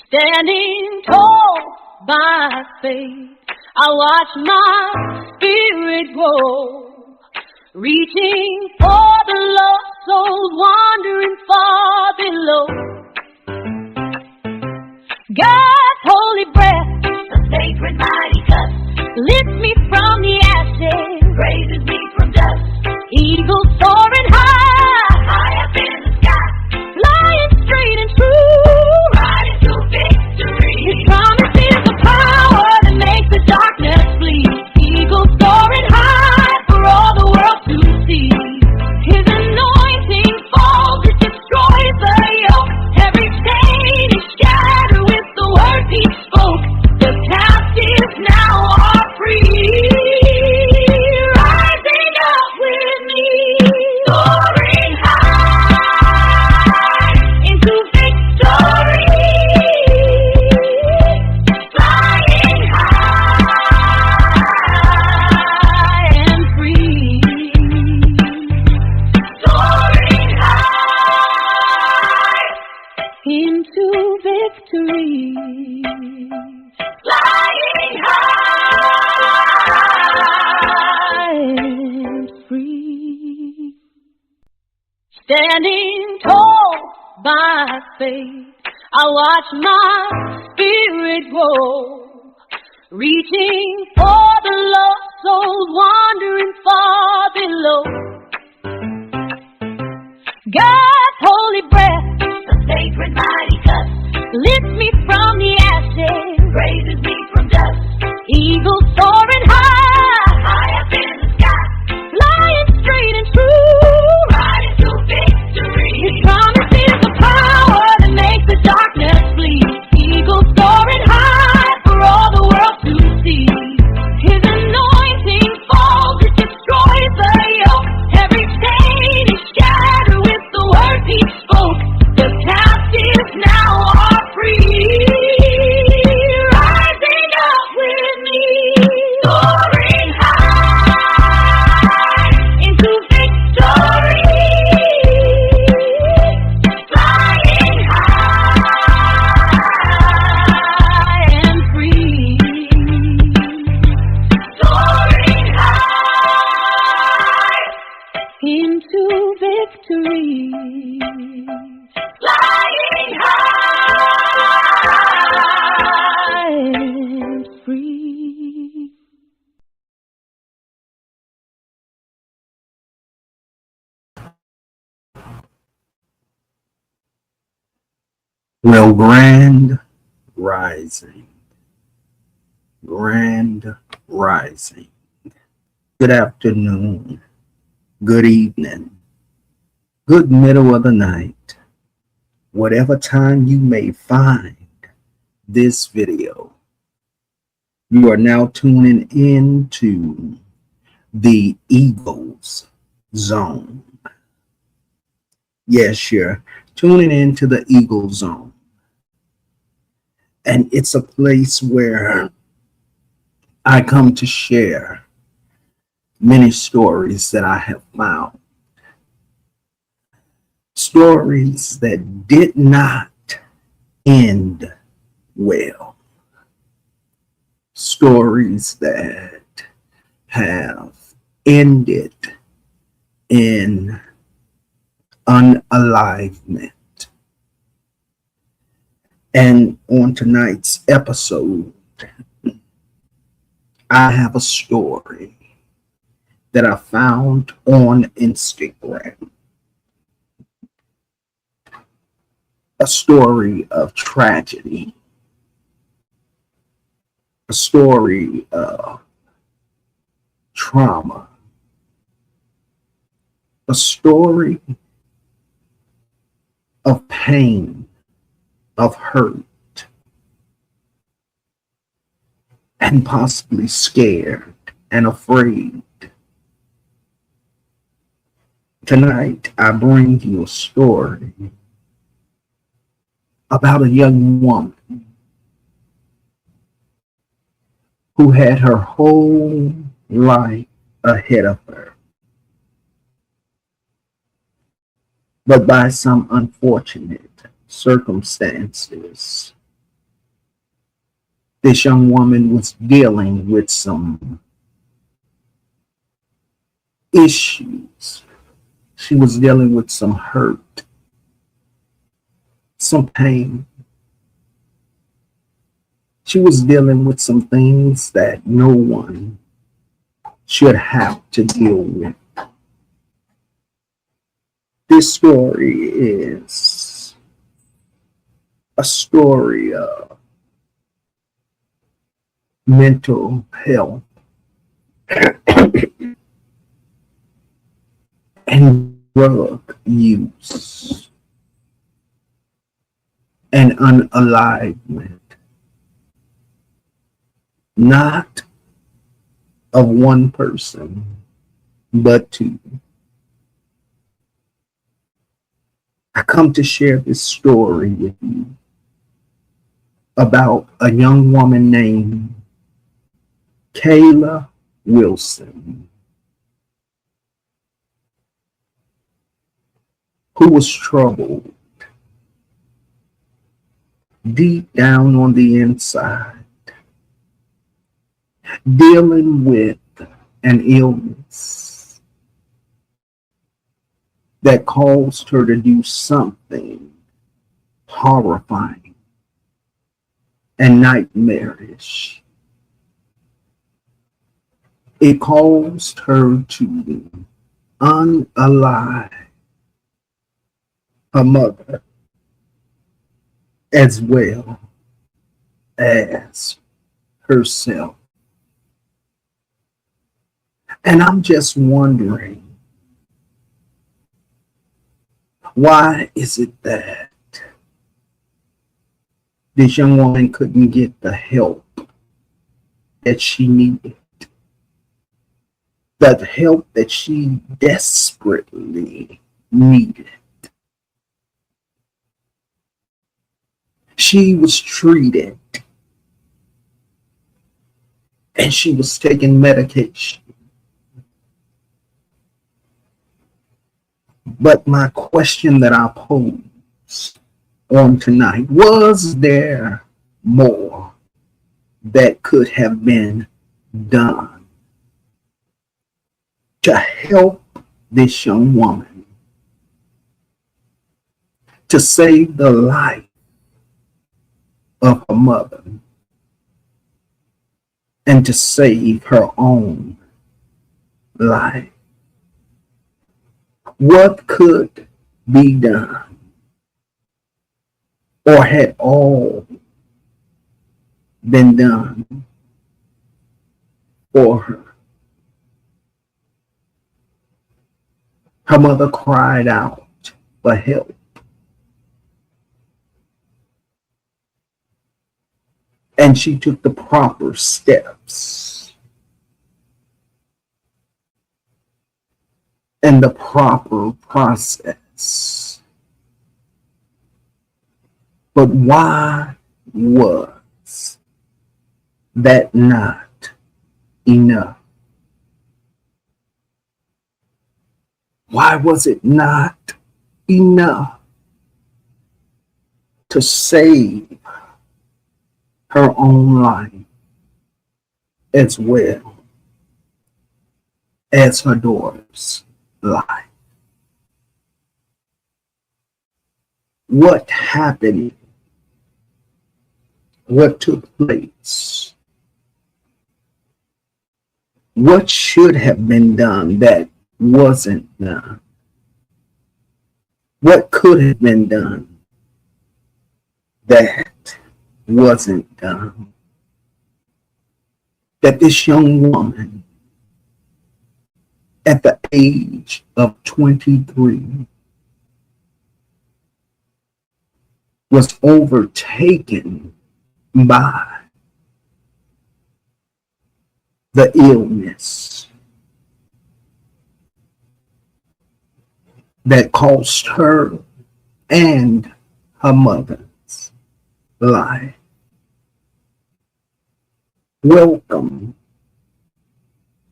Standing tall by faith, I watch my spirit grow, reaching for the lost souls wandering far below. God's holy breath, a sacred mighty touch, lifts me from the ashes, raises me from dust. Eagles soaring high, high up in the sky, flying straight and true, riding to victory. His promise is the power that makes the darkness flee. Eagles soaring high for all the world to see. His anointing falls, it destroys the yoke. Every chain is shattered with the word he spoke. The captives now are free. Rising up with me, soaring high into victory. Flying high and free. Soaring high into victory. Flying high and free. Standing tall by faith, I watch my spirit grow, reaching for the lost souls wandering far below. God's holy breath, a sacred mighty touch, lifts me from the ashes, raises me from dust. Eagles soaring high, high up in the sky, flying straight and true, riding to victory. His promise is the power that makes the darkness flee. Eagles soaring high for all the world to see. His anointing falls, it destroys the yoke. Every chain is shattered with the word he spoke. The captives now are free. Rising up with me, soaring high into victory. Flying high and free. Soaring high into victory. Flying high and free. Well, grand rising. Grand rising. Good afternoon. Good evening. Good middle of the night. Whatever time you may find this video, you are now tuning into the Eagles Zone. Yes, you're tuning into the Eagle Zone. And it's a place where I come to share many stories that I have found. Stories that did not end well. Stories that have ended in unalivement. And on tonight's episode, I have a story that I found on Instagram. A story of tragedy. A story of trauma. A story of pain, of hurt, and possibly scared and afraid. Tonight, I bring you a story about a young woman who had her whole life ahead of her. But by some unfortunate circumstances, This young woman was dealing with some issues. She was dealing with some hurt, some pain. She was dealing with some things that no one should have to deal with. This story is a story of mental health and drug use and unalivement, not of one person, but two. I come to share this story with you about a young woman named Kayla Wilson, who was troubled deep down on the inside, dealing with an illness that caused her to do something horrifying and nightmarish. It caused her to unalive her mother as well as herself. And I'm just wondering, why is it that this young woman couldn't get the help that she needed? The help that she desperately needed. She was treated and she was taking medication. But my question that I pose on tonight, was there more that could have been done to help this young woman to save the life of her mother and to save her own life? What could be done, or had all been done for her? Her mother cried out for help, and she took the proper steps and the proper process. But why was that not enough? Why was it not enough to save her own life as well as her daughter's life? What happened? What took place? What should have been done that wasn't done? What could have been done that wasn't done? That this young woman at the age of 23 was overtaken by the illness that cost her and her mother's life. Welcome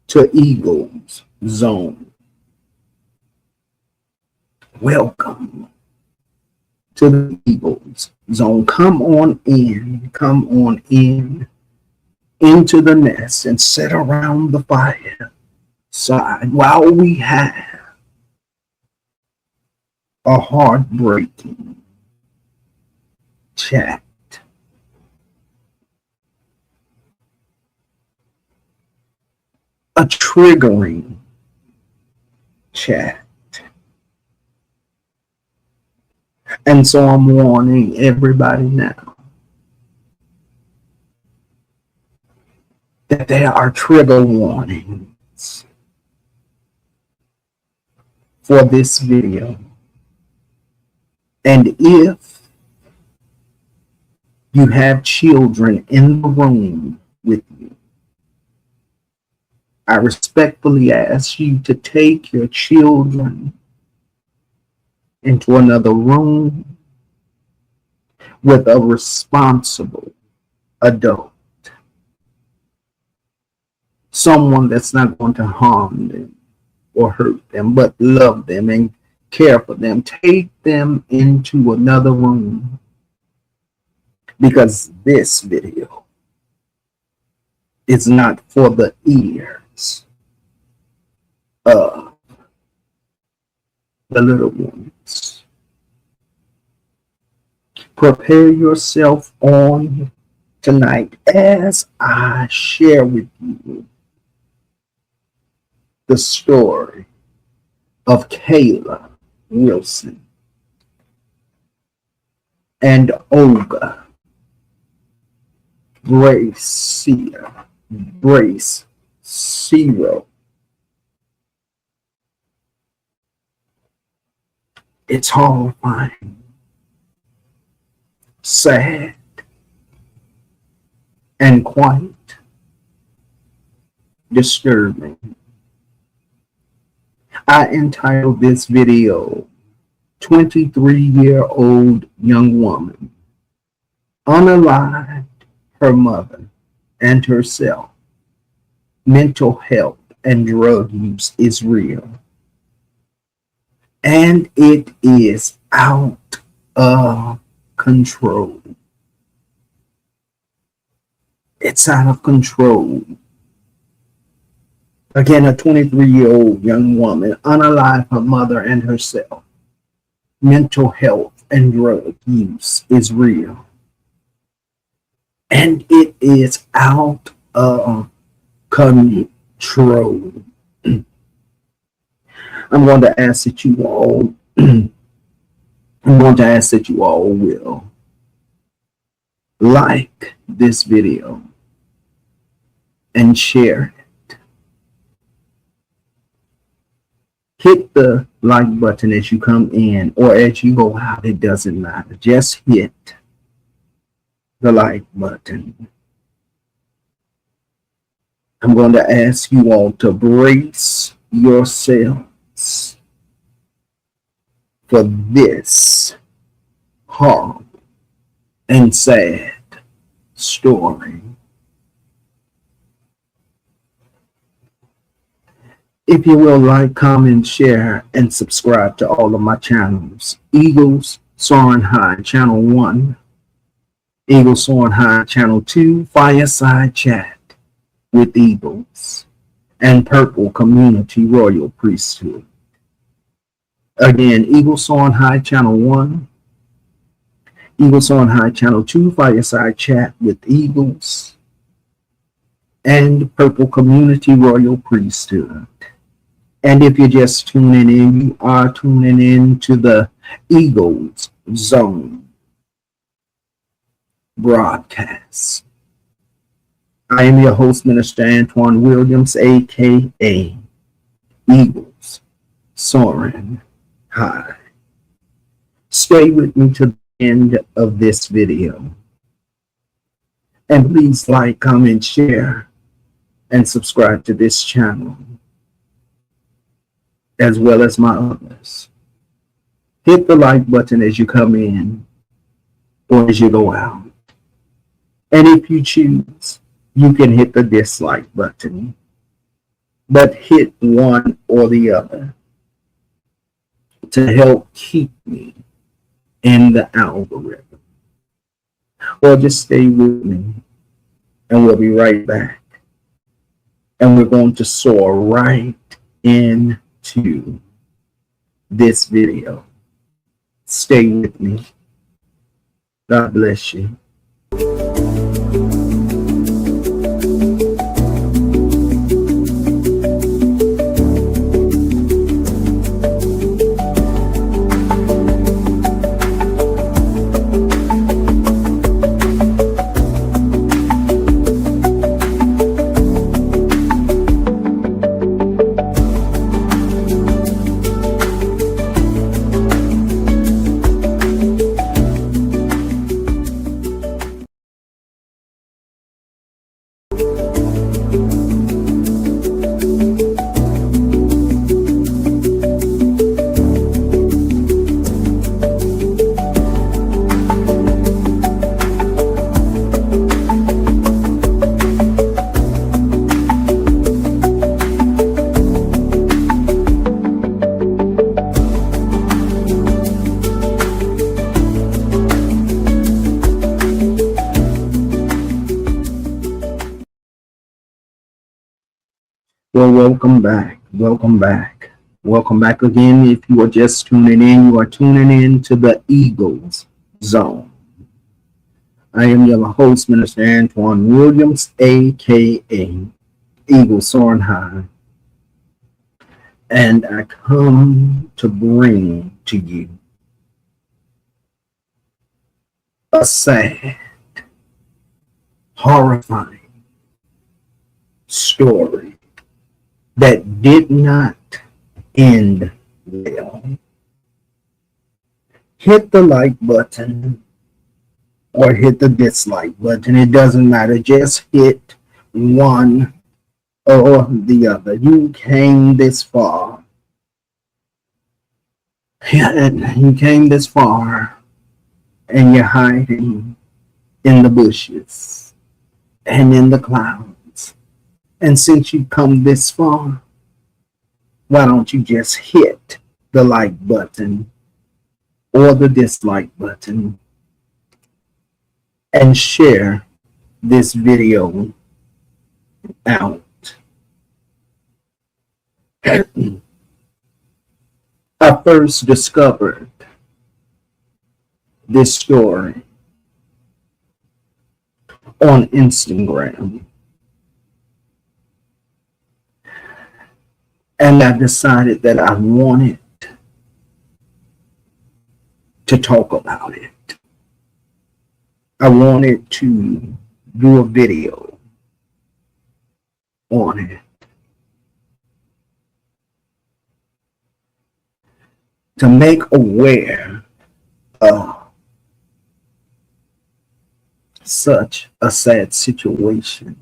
to Eagle's Zone. Welcome to the Eagle's Zone. Come on in. Come on in. into the nest and sit around the fireside while we have a heartbreaking chat. A triggering chat. And so I'm warning everybody now that there are trigger warnings for this video. And if you have children in the room with you, I respectfully ask you to take your children into another room with a responsible adult. Someone that's not going to harm them or hurt them, but love them and care for them. Take them into another room, because this video is not for the ears of the little ones. Prepare yourself on tonight as I share with you the story of Kayla Wilson and Olga Bracero. It's horrifying, sad, and quite disturbing. I entitled this video 23-year-old young woman unalived her mother and herself. Mental health and drug use is real. And it is out of control. It's out of control. Again, a 23-year-old young woman unalived her mother and herself. Mental health and drug use is real. And it is out of control. I'm going to ask that you all will like this video and share it. Hit the like button as you come in or as you go out. It doesn't matter. Just hit the like button. I'm going to ask you all to brace yourselves for this horrible and sad story. If you will, like, comment, share, and subscribe to all of my channels. Eagles Soaring High, Channel 1. Eagles Soaring High, Channel 2. Fireside Chat with Eagles. And Purple Community Royal Priesthood. Again, Eagles Soaring High, Channel 1. Eagles Soaring High, Channel 2. Fireside Chat with Eagles. And Purple Community Royal Priesthood. And if you're just tuning in, you are tuning in to the Eagles Zone broadcast. I am your host, Minister Antoine Williams, a.k.a. Eagles Soaring High. Stay with me to the end of this video. And please like, comment, share, and subscribe to this channel, as well as my others. Hit the like button as you come in or as you go out. And if you choose, you can hit the dislike button, but hit one or the other to help keep me in the algorithm. Or just stay with me and we'll be right back. And we're going to soar right into this video. Stay with me. God bless you. Well, welcome back. Welcome back. Welcome back again. If you are just tuning in, you are tuning in to the Eagles Zone. I am your host, Minister Antoine Williams, aka Eagle Soaring High, and I come to bring to you a sad, horrifying story that did not end well. Hit the like button or hit the dislike button. It doesn't matter. Just hit one or the other. You came this far. You came this far and you're hiding in the bushes and in the clouds. And since you've come this far, why don't you just hit the like button or the dislike button and share this video out. I first discovered this story on Instagram. And I decided that I wanted to talk about it. I wanted to do a video on it. To make aware of such a sad situation.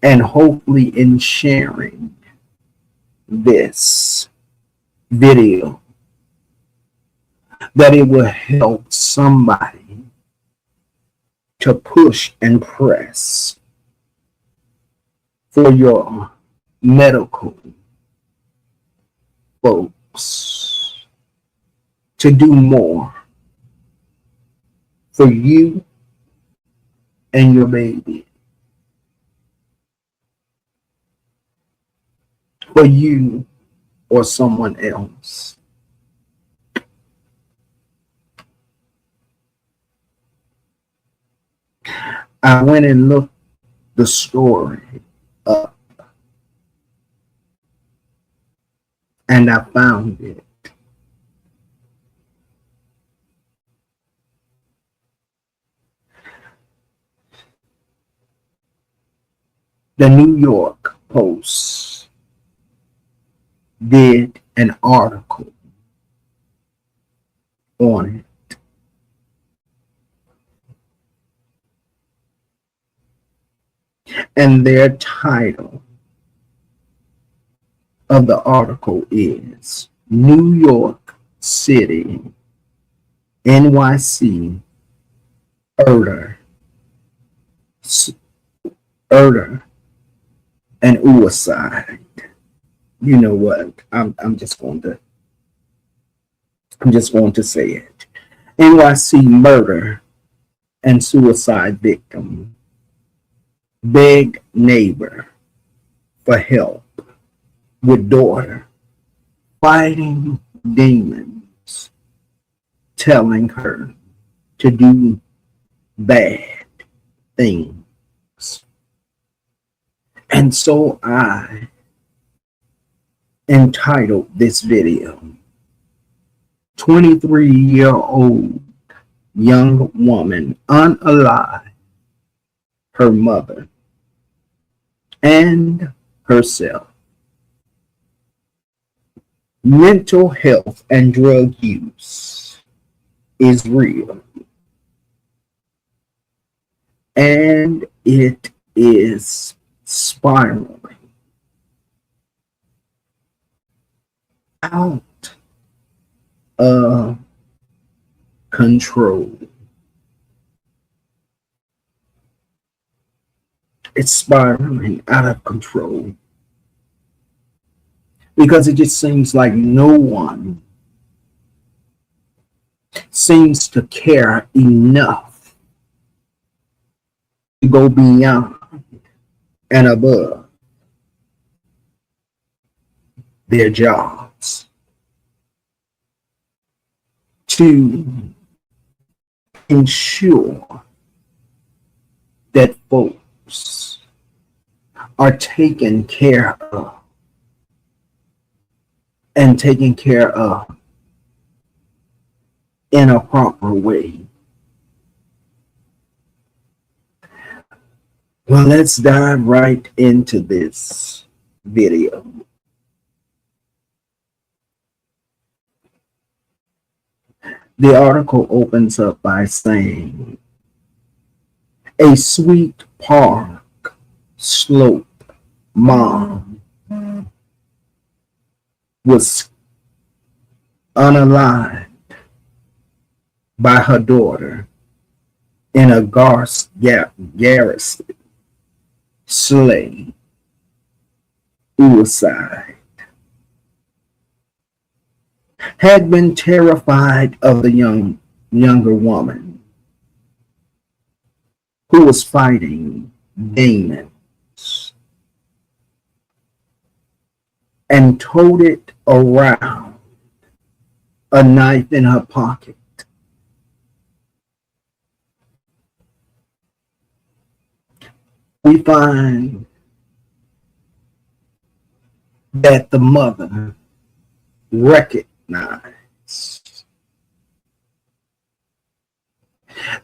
And hopefully in sharing this video, that it will help somebody to push and press for your medical folks to do more for you and your baby. For you or someone else. I went and looked the story up and I found it. The New York Post did an article on it. And their title of the article is New York City, NYC, murder and O.O.C. You know what? I'm just going to say it. NYC murder and suicide victim Beg neighbor for help with daughter fighting demons, telling her to do bad things. And so I entitled this video 23-year-old young woman unalive her mother and herself. Mental health and drug use is real, and it is spiraling out of control. It's spiraling out of control because it just seems like no one seems to care enough to go beyond and above their jobs to ensure that folks are taken care of and taken care of in a proper way. Well, let's dive right into this video. The article opens up by saying, a Sweet Park Slope mom was unalived by her daughter in a garrison sleigh suicide. Had been terrified of the younger woman who was fighting demons and toted around a knife in her pocket. We find that the mother recognized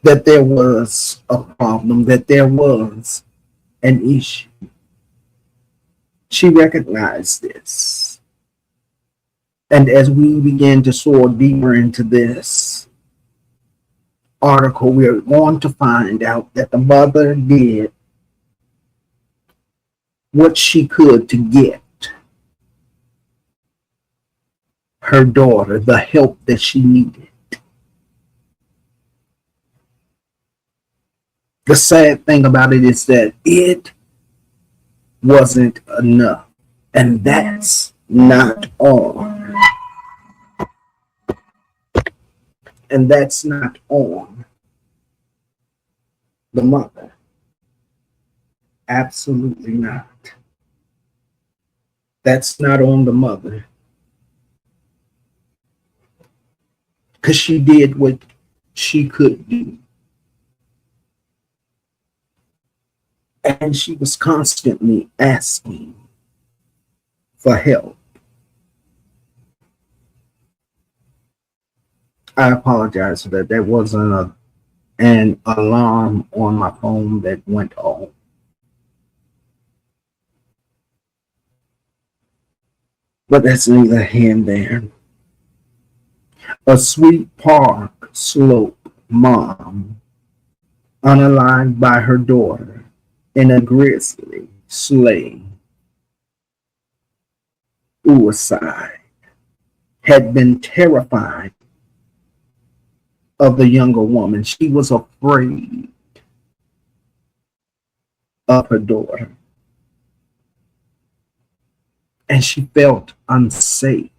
that there was a problem, that there was an issue. She recognized this. And as we begin to soar deeper into this article, we are going to find out that the mother did what she could to get her daughter the help that she needed. The sad thing about it is that it wasn't enough, and that's not on. And that's not on the mother. Absolutely not. That's not on the mother. Because she did what she could do. And she was constantly asking for help. I apologize for that. There wasn't an alarm on my phone that went off. But that's neither here nor there. A Sweet Park Slope mom unalived by her daughter in a grizzly sleigh suicide, had been terrified of the younger woman. She was afraid of her daughter. And she felt unsafe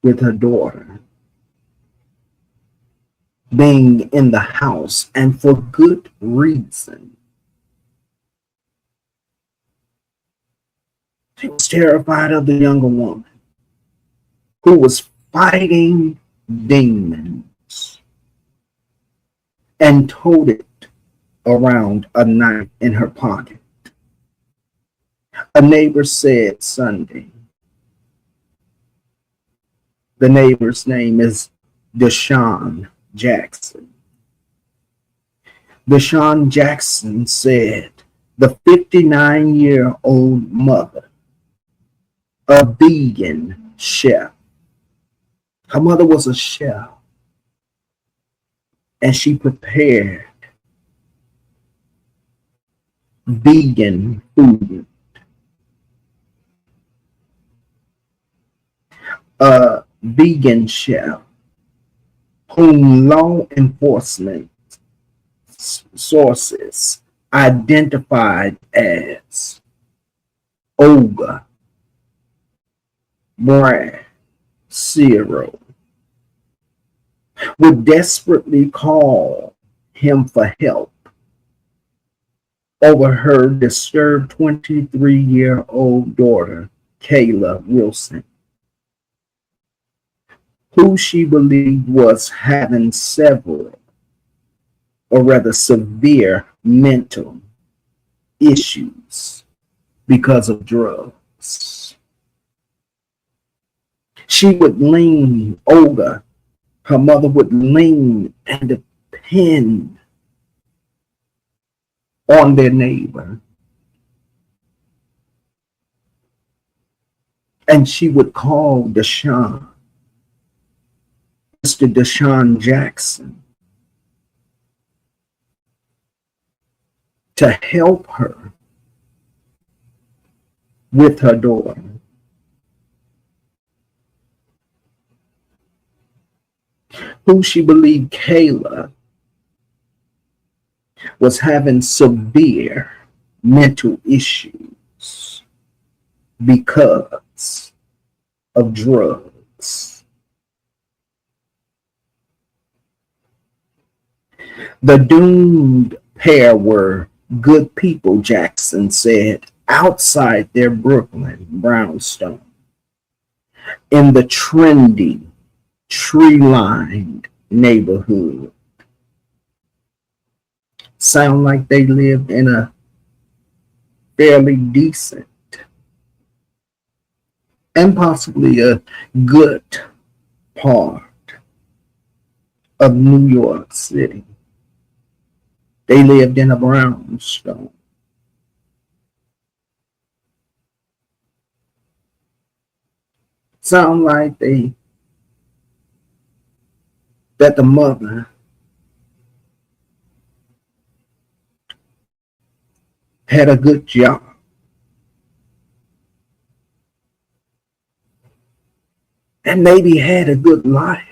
with her daughter. being in the house, and for good reason. She was terrified of the younger woman who was fighting demons and toted around a knife in her pocket. A neighbor said Sunday, the neighbor's name is Deshaun Jackson. Deshaun Jackson said the 59-year-old mother, a vegan chef. Her mother was a chef, and she prepared vegan food. A vegan chef whom law enforcement sources identified as Olga Bracero would desperately call him for help over her disturbed 23-year-old daughter, Kayla Wilson, who she believed was having several, or rather severe, mental issues because of drugs. She would lean, Olga, her mother would lean and depend on their neighbor. And she would call Deshaun, Mr. Deshaun Jackson, to help her with her daughter. Who she believed, Kayla, was having severe mental issues because of drugs. The doomed pair were good people, Jackson said, outside their Brooklyn brownstone, in the trendy, tree-lined neighborhood. Sound like they lived in a fairly decent and possibly a good part of New York City. They lived in a brownstone. Sound like that the mother had a good job. And maybe had a good life.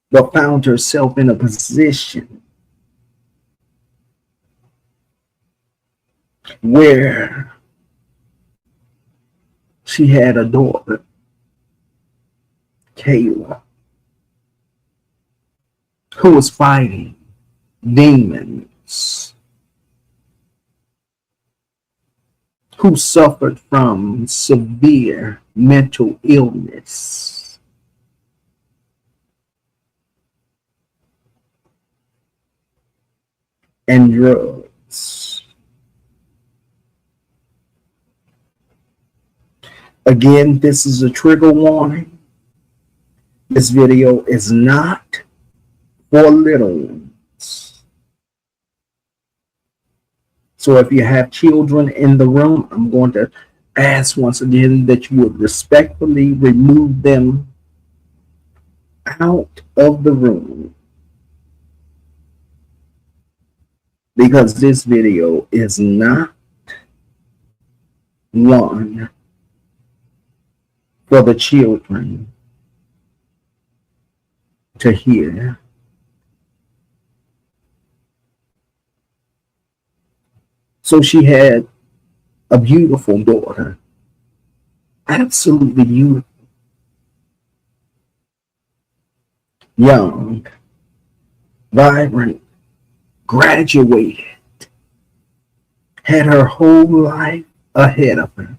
But found herself in a position where she had a daughter, Kayla, who was fighting demons, who suffered from severe mental illness. And drugs. Again, this is a trigger warning. This video is not for little ones. So if you have children in the room, I'm going to ask once again that you would respectfully remove them out of the room, because this video is not one for the children to hear. So she had a beautiful daughter, absolutely beautiful. young, vibrant, graduated, had her whole life ahead of her.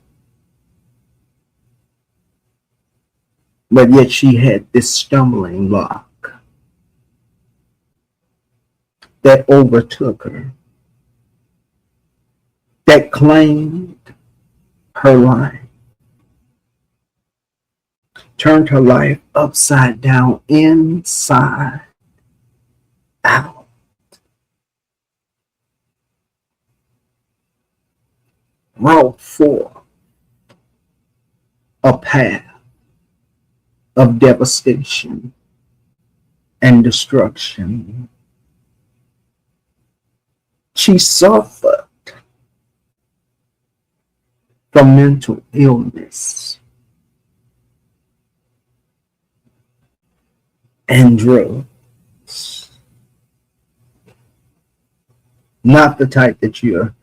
But yet she had this stumbling block that overtook her, that claimed her life, turned her life upside down, inside out, brought forth a path of devastation and destruction. She suffered from mental illness and drugs. Not the type that you're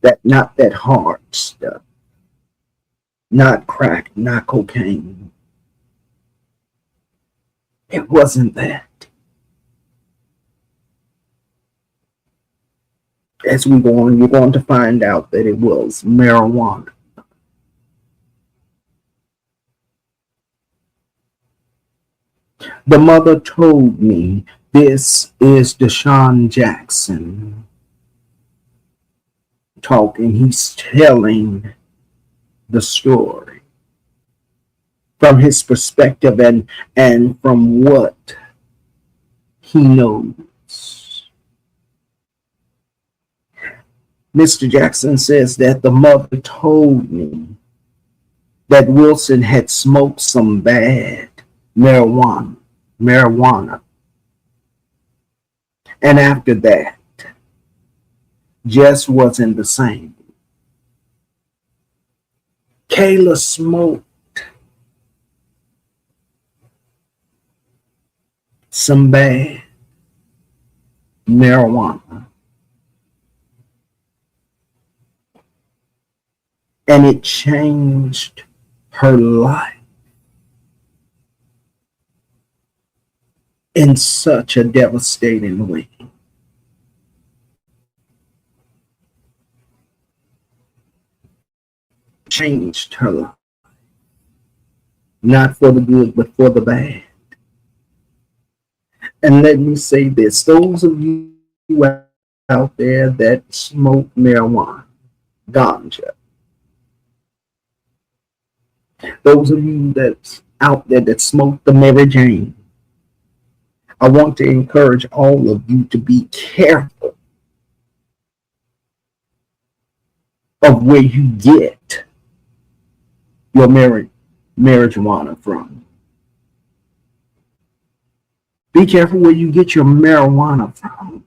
that not that hard stuff. Not crack, not cocaine. It wasn't that. As we go on, you're going to find out that it was marijuana. The mother told me, this is Deshaun Jackson talking. He's telling the story from his perspective and from what he knows. Mr. Jackson says that the mother told me that Wilson had smoked some bad marijuana. And after that, just wasn't the same. Kayla smoked some bad marijuana. And it changed her life in such a devastating way. Changed her life. Not for the good, but for the bad. And let me say this, those of you out there that smoke marijuana, ganja, those of you that's out there that smoke the Mary Jane, I want to encourage all of you to be careful of where you get your marijuana from. Be careful where you get your marijuana from,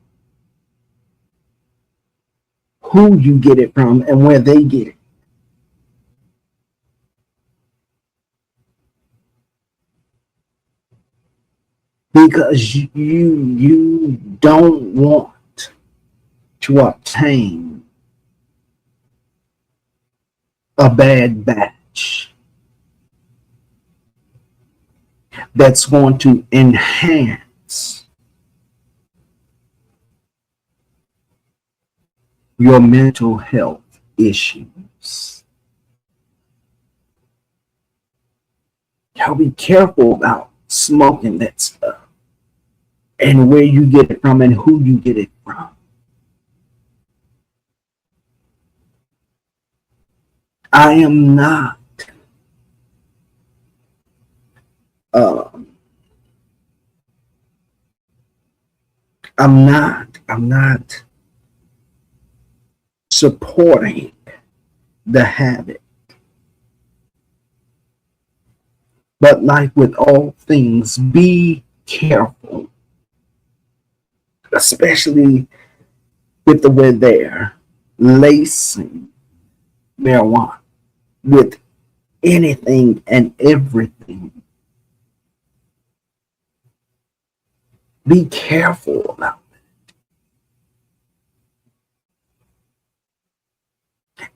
who you get it from, and where they get it. Because you don't want to obtain a bad batch that's going to enhance your mental health issues. Y'all be careful about smoking that stuff and where you get it from and who you get it from. I am not I'm not supporting the habit. But like with all things, be careful, especially with the way they're lacing marijuana with anything and everything. Be careful about it.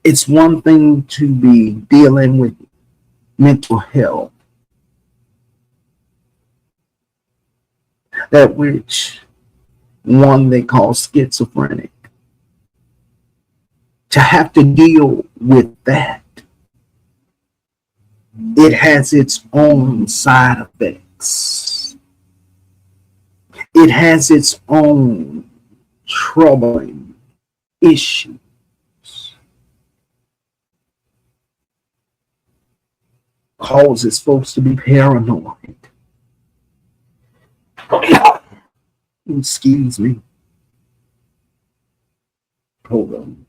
It's one thing to be dealing with mental health, that which one they call schizophrenic, to have to deal with that, it has its own side effects. It has its own troubling issues. Causes folks to be paranoid. Excuse me. Hold on.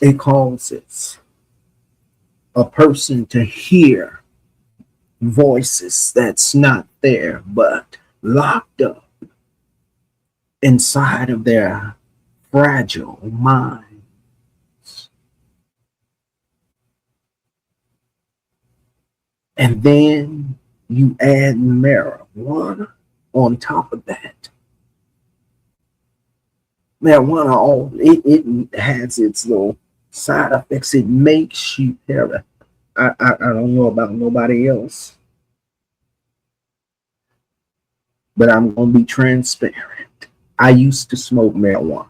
It causes a person to hear voices that's not there, but locked up inside of their fragile mind. And then you add marijuana on top of that. Marijuana, it has its little side effects. It makes you paranoid. I don't know about nobody else, but I'm going to be transparent. I used to smoke marijuana.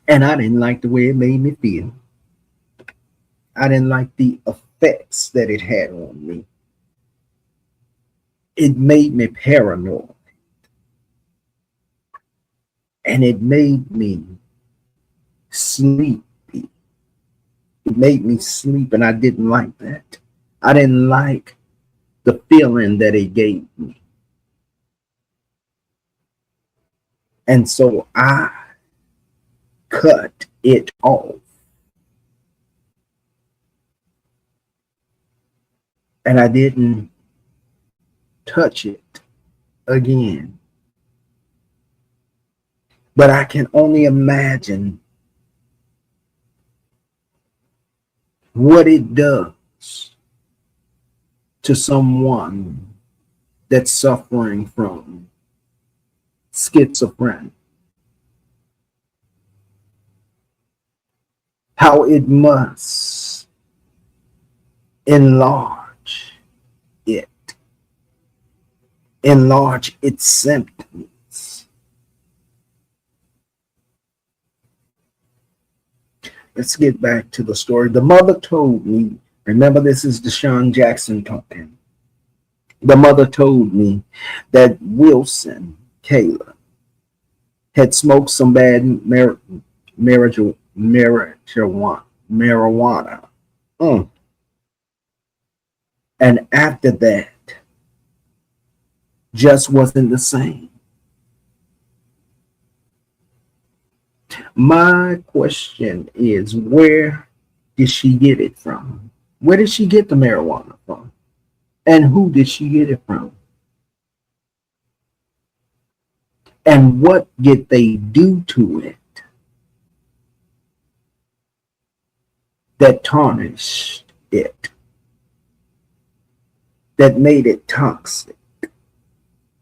And I didn't like the way it made me feel. I didn't like the effects that it had on me. It made me paranoid. And it made me sleepy. It made me sleep, and I didn't like that. I didn't like the feeling that it gave me. And so I cut it off. And I didn't touch it again. But I can only imagine what it does to someone that's suffering from schizophrenia. How it must enlarge it, enlarge its symptoms. Let's get back to the story. The mother told me, remember, this is Deshaun Jackson talking. The mother told me that Wilson, Kayla, had smoked some bad marijuana. And after that, just wasn't the same. My question is, where did she get it from? Where did she get the marijuana from? And who did she get it from? And what did they do to it that tarnished it, that made it toxic,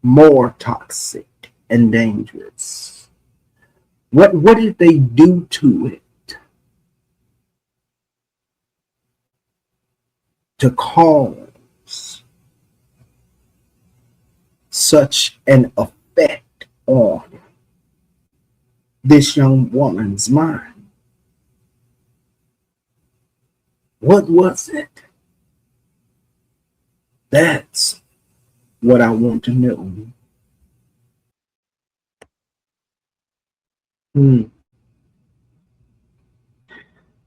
more toxic and dangerous? What did they do to it to cause such an effect on this young woman's mind? What was it? That's what I want to know.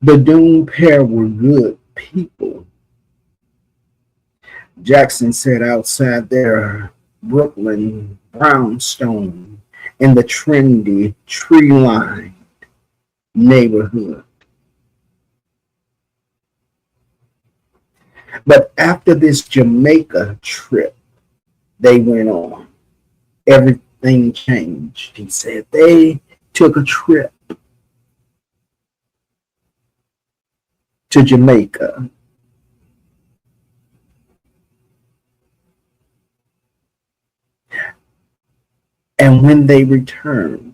The doomed pair were good people. Jackson said outside their Brooklyn brownstone in the trendy tree-lined neighborhood. But after this Jamaica trip they went on, everything changed. He said they took a trip to Jamaica. And when they returned,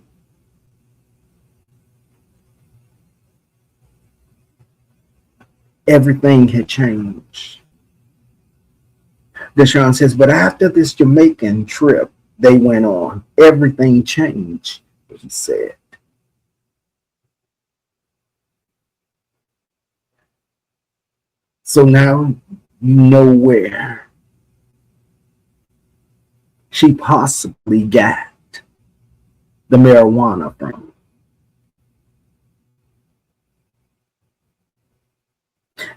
everything had changed. Deshaun says, but after this Jamaican trip they went on, everything changed, he said. So now you know where she possibly got the marijuana from.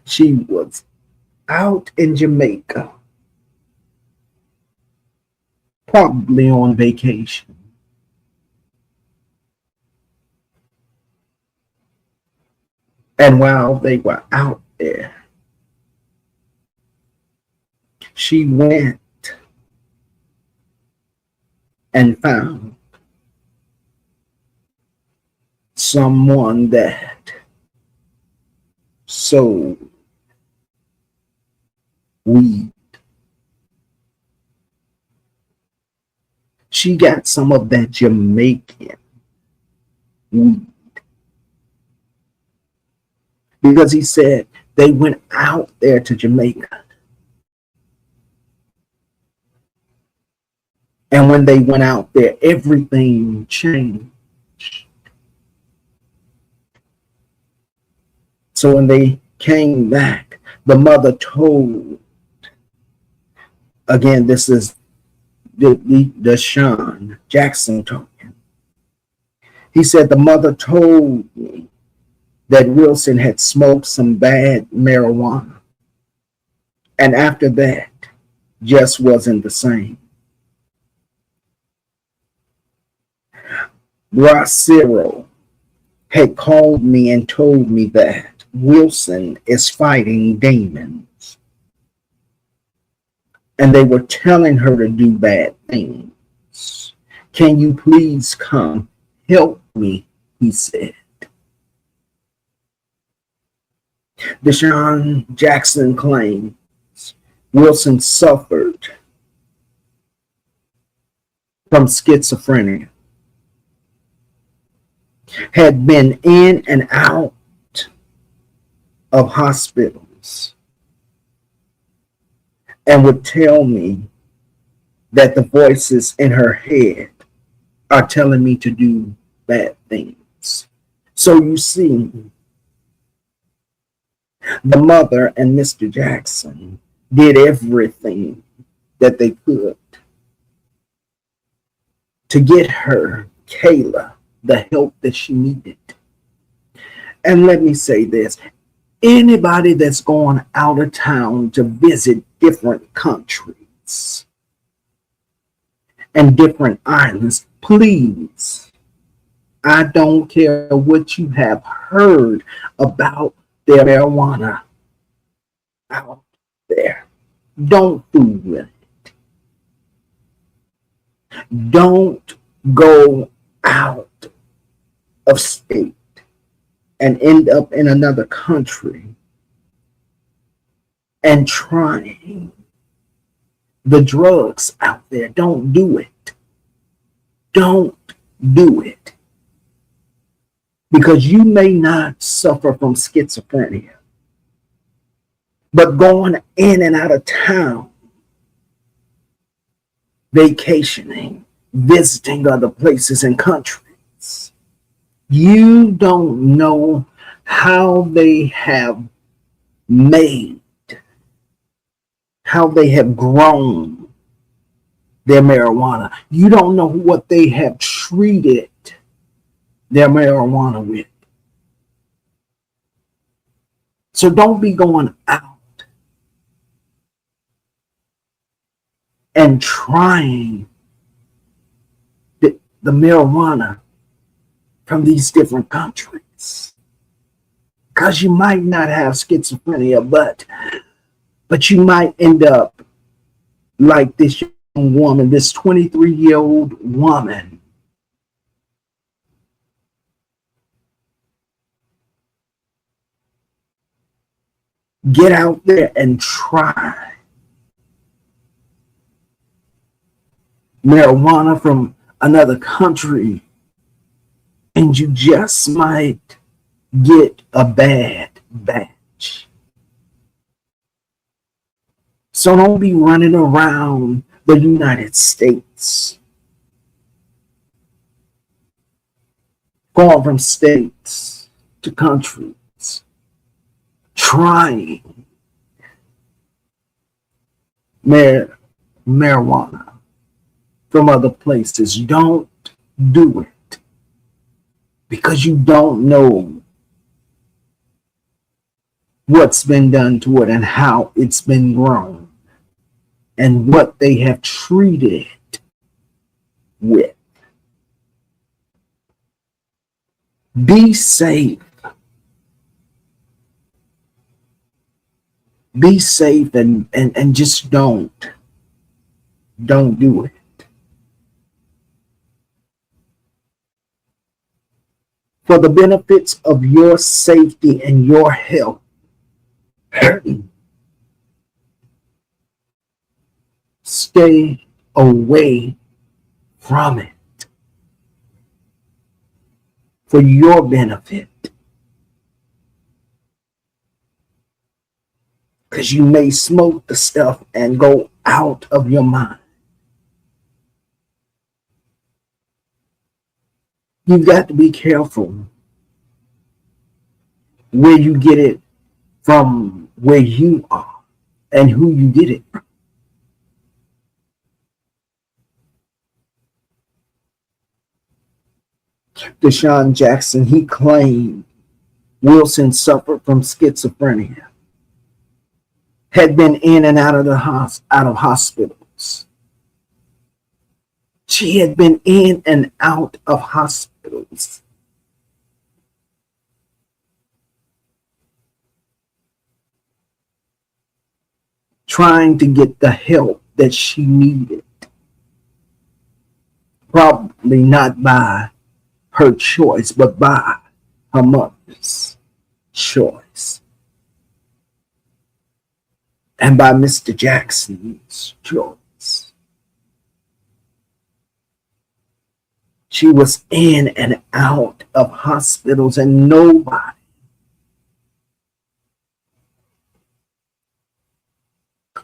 She was out in Jamaica, probably on vacation. And while they were out there, she went and found someone that sold weed. She got some of that Jamaican weed. Because he said they went out there to Jamaica. And when they went out there, everything changed. So when they came back, the mother told, again, this is the Sean Jackson talking. He said, the mother told me that Wilson had smoked some bad marijuana. And after that, just wasn't the same. Bracero had called me and told me that Wilson is fighting demons. And they were telling her to do bad things. Can you please come help me? He said. Deshaun Jackson claims Wilson suffered from schizophrenia, had been in and out of hospitals, and would tell me that the voices in her head are telling me to do bad things. So you see, the mother and Mr. Jackson did everything that they could to get her, Kayla, the help that she needed. And let me say this, anybody that's going out of town to visit different countries and different islands, please, I don't care what you have heard about their marijuana out there. Don't fool with it. Don't go out of state and end up in another country and trying the drugs out there. Don't do it. Don't do it. Because you may not suffer from schizophrenia, but going in and out of town, vacationing, visiting other places and countries, you don't know how they have made, how they have grown their marijuana. You don't know what they have treated their marijuana with. So don't be going out and trying the marijuana from these different countries, because you might not have schizophrenia, but you might end up like this young woman, this 23-year-old woman. Get out there and try marijuana from another country, and you just might get a bad batch. So don't be running around the United States, going from states to countries, trying marijuana from other places. Don't do it because you don't know what's been done to it and how it's been grown and what they have treated it with. Be safe. Be safe and just don't do it. For the benefits of your safety and your health, stay away from it for your benefit. Because you may smoke the stuff and go out of your mind. You've got to be careful where you get it from, where you are, and who you get it from. Deshaun Jackson, he claimed Wilson suffered from schizophrenia, had been in and out of hospitals. She had been in and out of hospitals. Trying to get the help that she needed. Probably not by her choice, but by her mother's choice. And by Mr. Jackson's choice. She was in and out of hospitals and nobody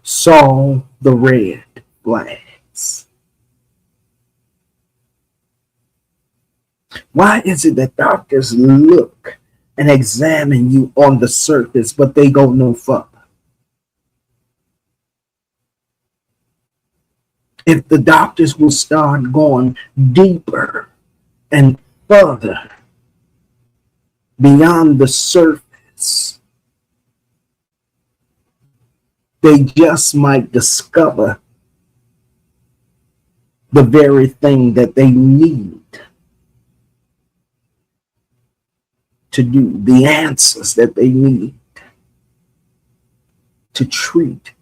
saw the red flags. Why is it that doctors look and examine you on the surface, but they go no further? If the doctors will start going deeper and further beyond the surface, they just might discover the very thing that they need to do, the answers that they need to treat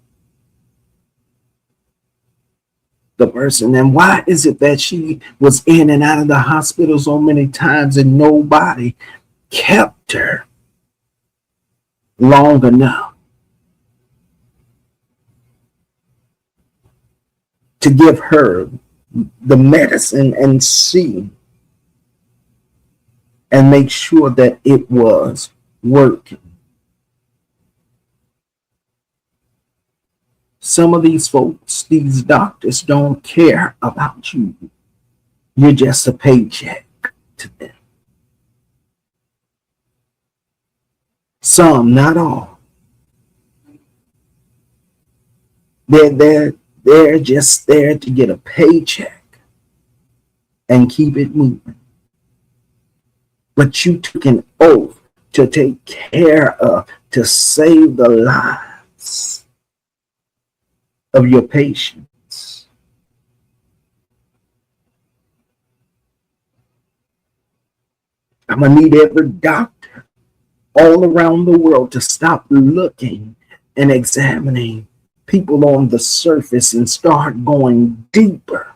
the person. And why is it that she was in and out of the hospital so many times and nobody kept her long enough to give her the medicine and see and make sure that it was working? Some of these folks, these doctors, don't care about you. You're just a paycheck to them. Some, not all. They're just there to get a paycheck and keep it moving. But you took an oath to take care of, to save the lives of your patients. I'm going to need every doctor all around the world to stop looking and examining people on the surface and start going deeper.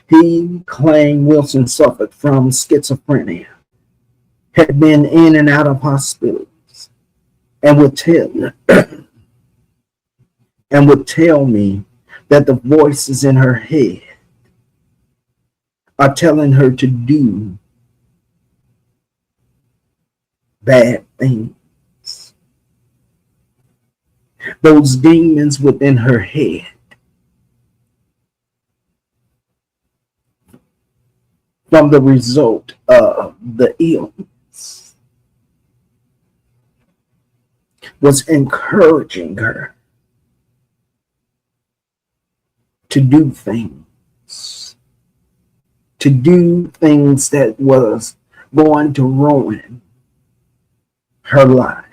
He claimed Wilson suffered from schizophrenia, had been in and out of hospitals, and would tell you and would tell me that the voices in her head are telling her to do bad things. Those demons within her head from the result of the illness was encouraging her to do things, that was going to ruin her life,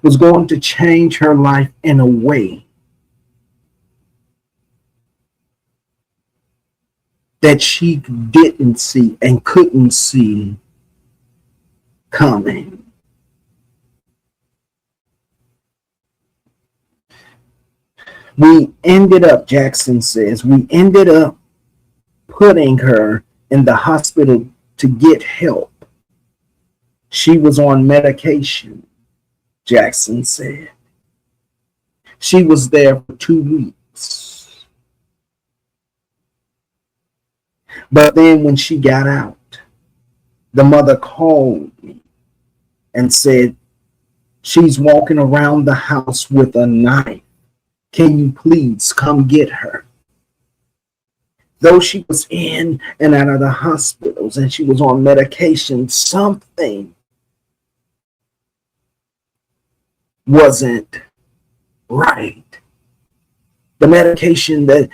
was going to change her life in a way that she didn't see and couldn't see coming. Jackson says, we ended up putting her in the hospital to get help. She was on medication, Jackson said. She was there for 2 weeks. But then when she got out, the mother called me and said, she's walking around the house with a knife. Can you please come get her? Though she was in and out of the hospitals and she was on medication, something wasn't right. The medication that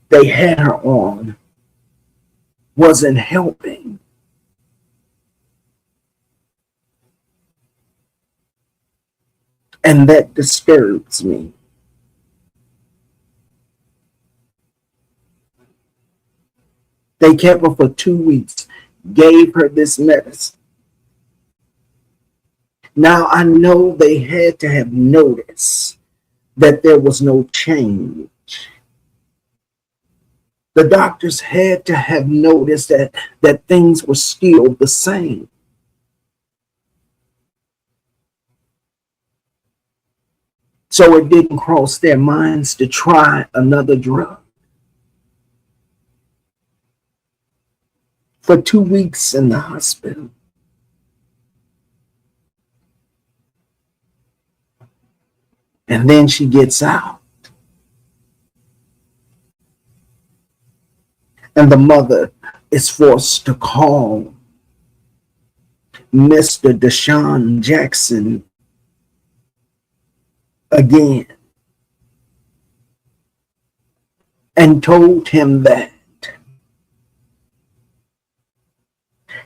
they had her on wasn't helping. And that disturbs me. They kept her for 2 weeks, gave her this medicine. Now I know they had to have noticed that there was no change. The doctors had to have noticed that things were still the same. So it didn't cross their minds to try another drug. For 2 weeks in the hospital. And then she gets out. And the mother is forced to call Mr. Deshaun Jackson again and told him that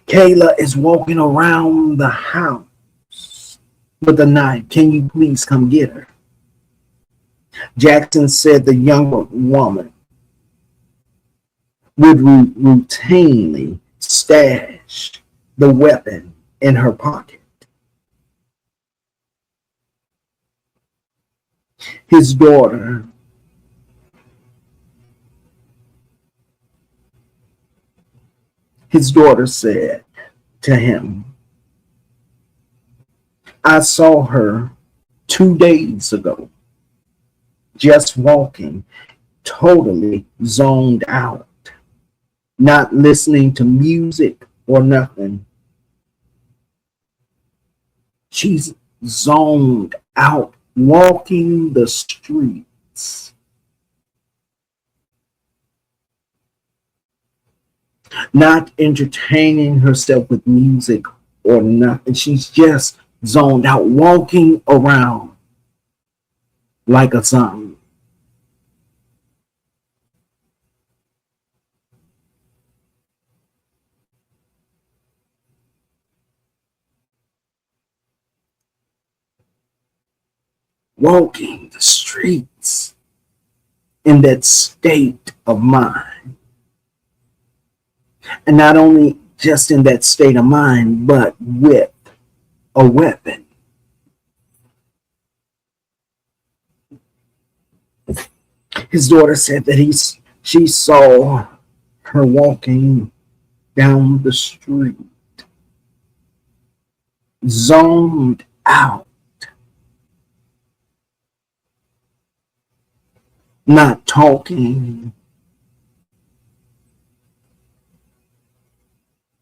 Kayla is walking around the house with a knife. Can you please come get her? Jackson said the younger woman would routinely stash the weapon in her pocket. His daughter said to him, I saw her 2 days ago, just walking, totally zoned out, not listening to music or nothing. She's zoned out, walking the streets. Not entertaining herself with music or nothing. She's just zoned out, walking around like a zombie. Walking the streets in that state of mind. And not only just in that state of mind, but with a weapon. His daughter said that she saw her walking down the street, zoned out, not talking,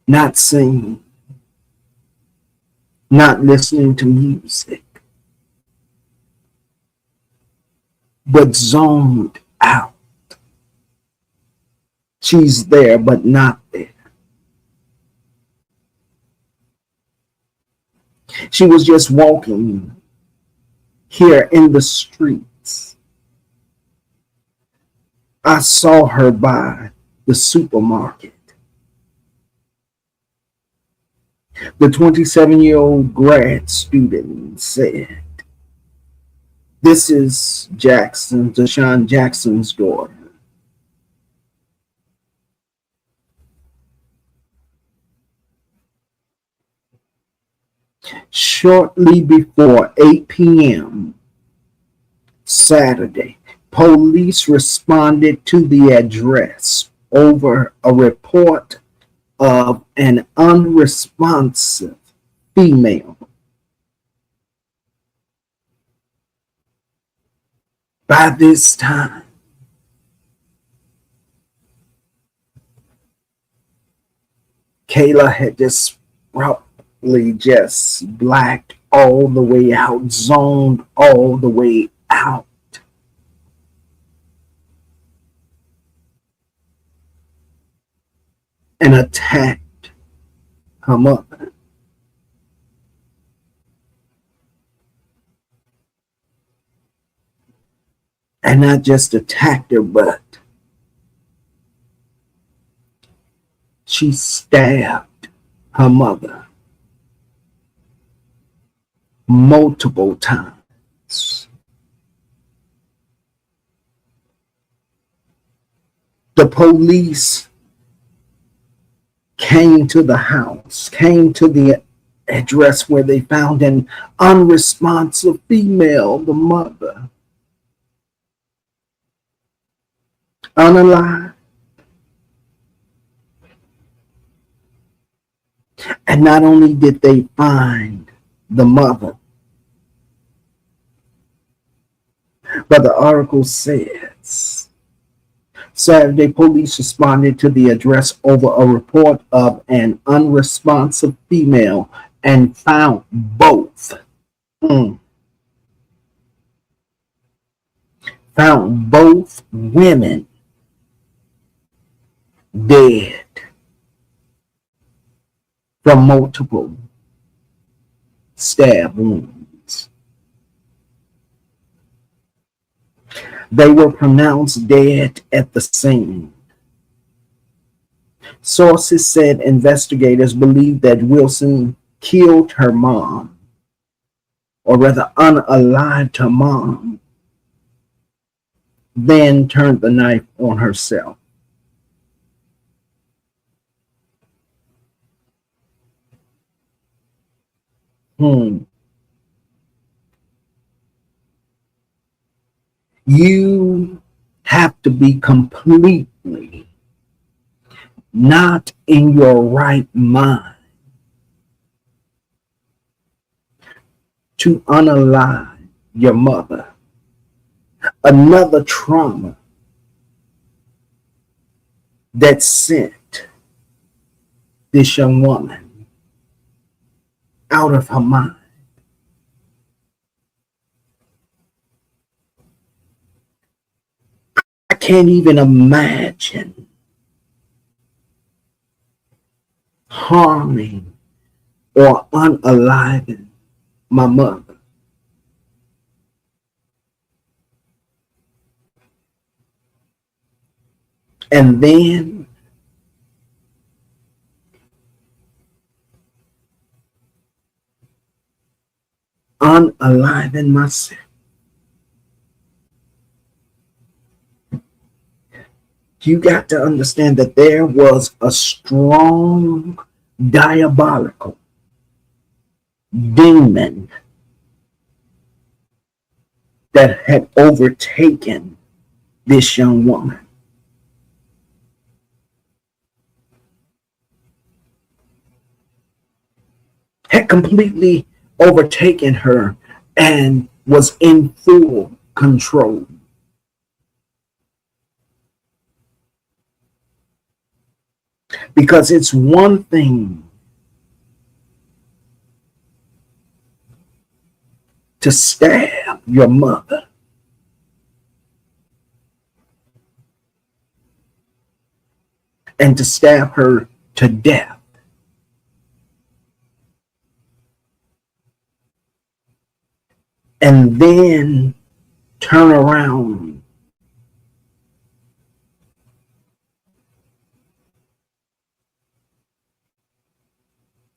not singing, not listening to music, but zoned out. She's there, but not there. She was just walking here in the streets. I saw her by the supermarket. The 27-year-old grad student said, "This is Jackson, Deshaun Jackson's daughter." Shortly before 8 p.m. Saturday, police responded to the address over a report of an unresponsive female. By this time, Kayla had just blacked all the way out, zoned all the way out. And attacked her mother. And not just attacked her, but she stabbed her mother multiple times. The police came to the house, came to the address where they found an unresponsive female, the mother, unalive. And not only did they find the mother, but the article says Saturday police responded to the address over a report of an unresponsive female and found both. Found both women dead from multiple stab wounds. They were pronounced dead at the scene. Sources said investigators believe that Wilson killed her mom, or rather unalived her mom, then turned the knife on herself. You have to be completely not in your right mind to unalive your mother. Another trauma that sent this young woman out of her mind. I can't even imagine harming or unaliving my mother. And then unaliving myself. You got to understand that there was a strong diabolical demon that had overtaken this young woman. Had completely overtaken her and was in full control. Because it's one thing to stab your mother, and to stab her to death. And then turn around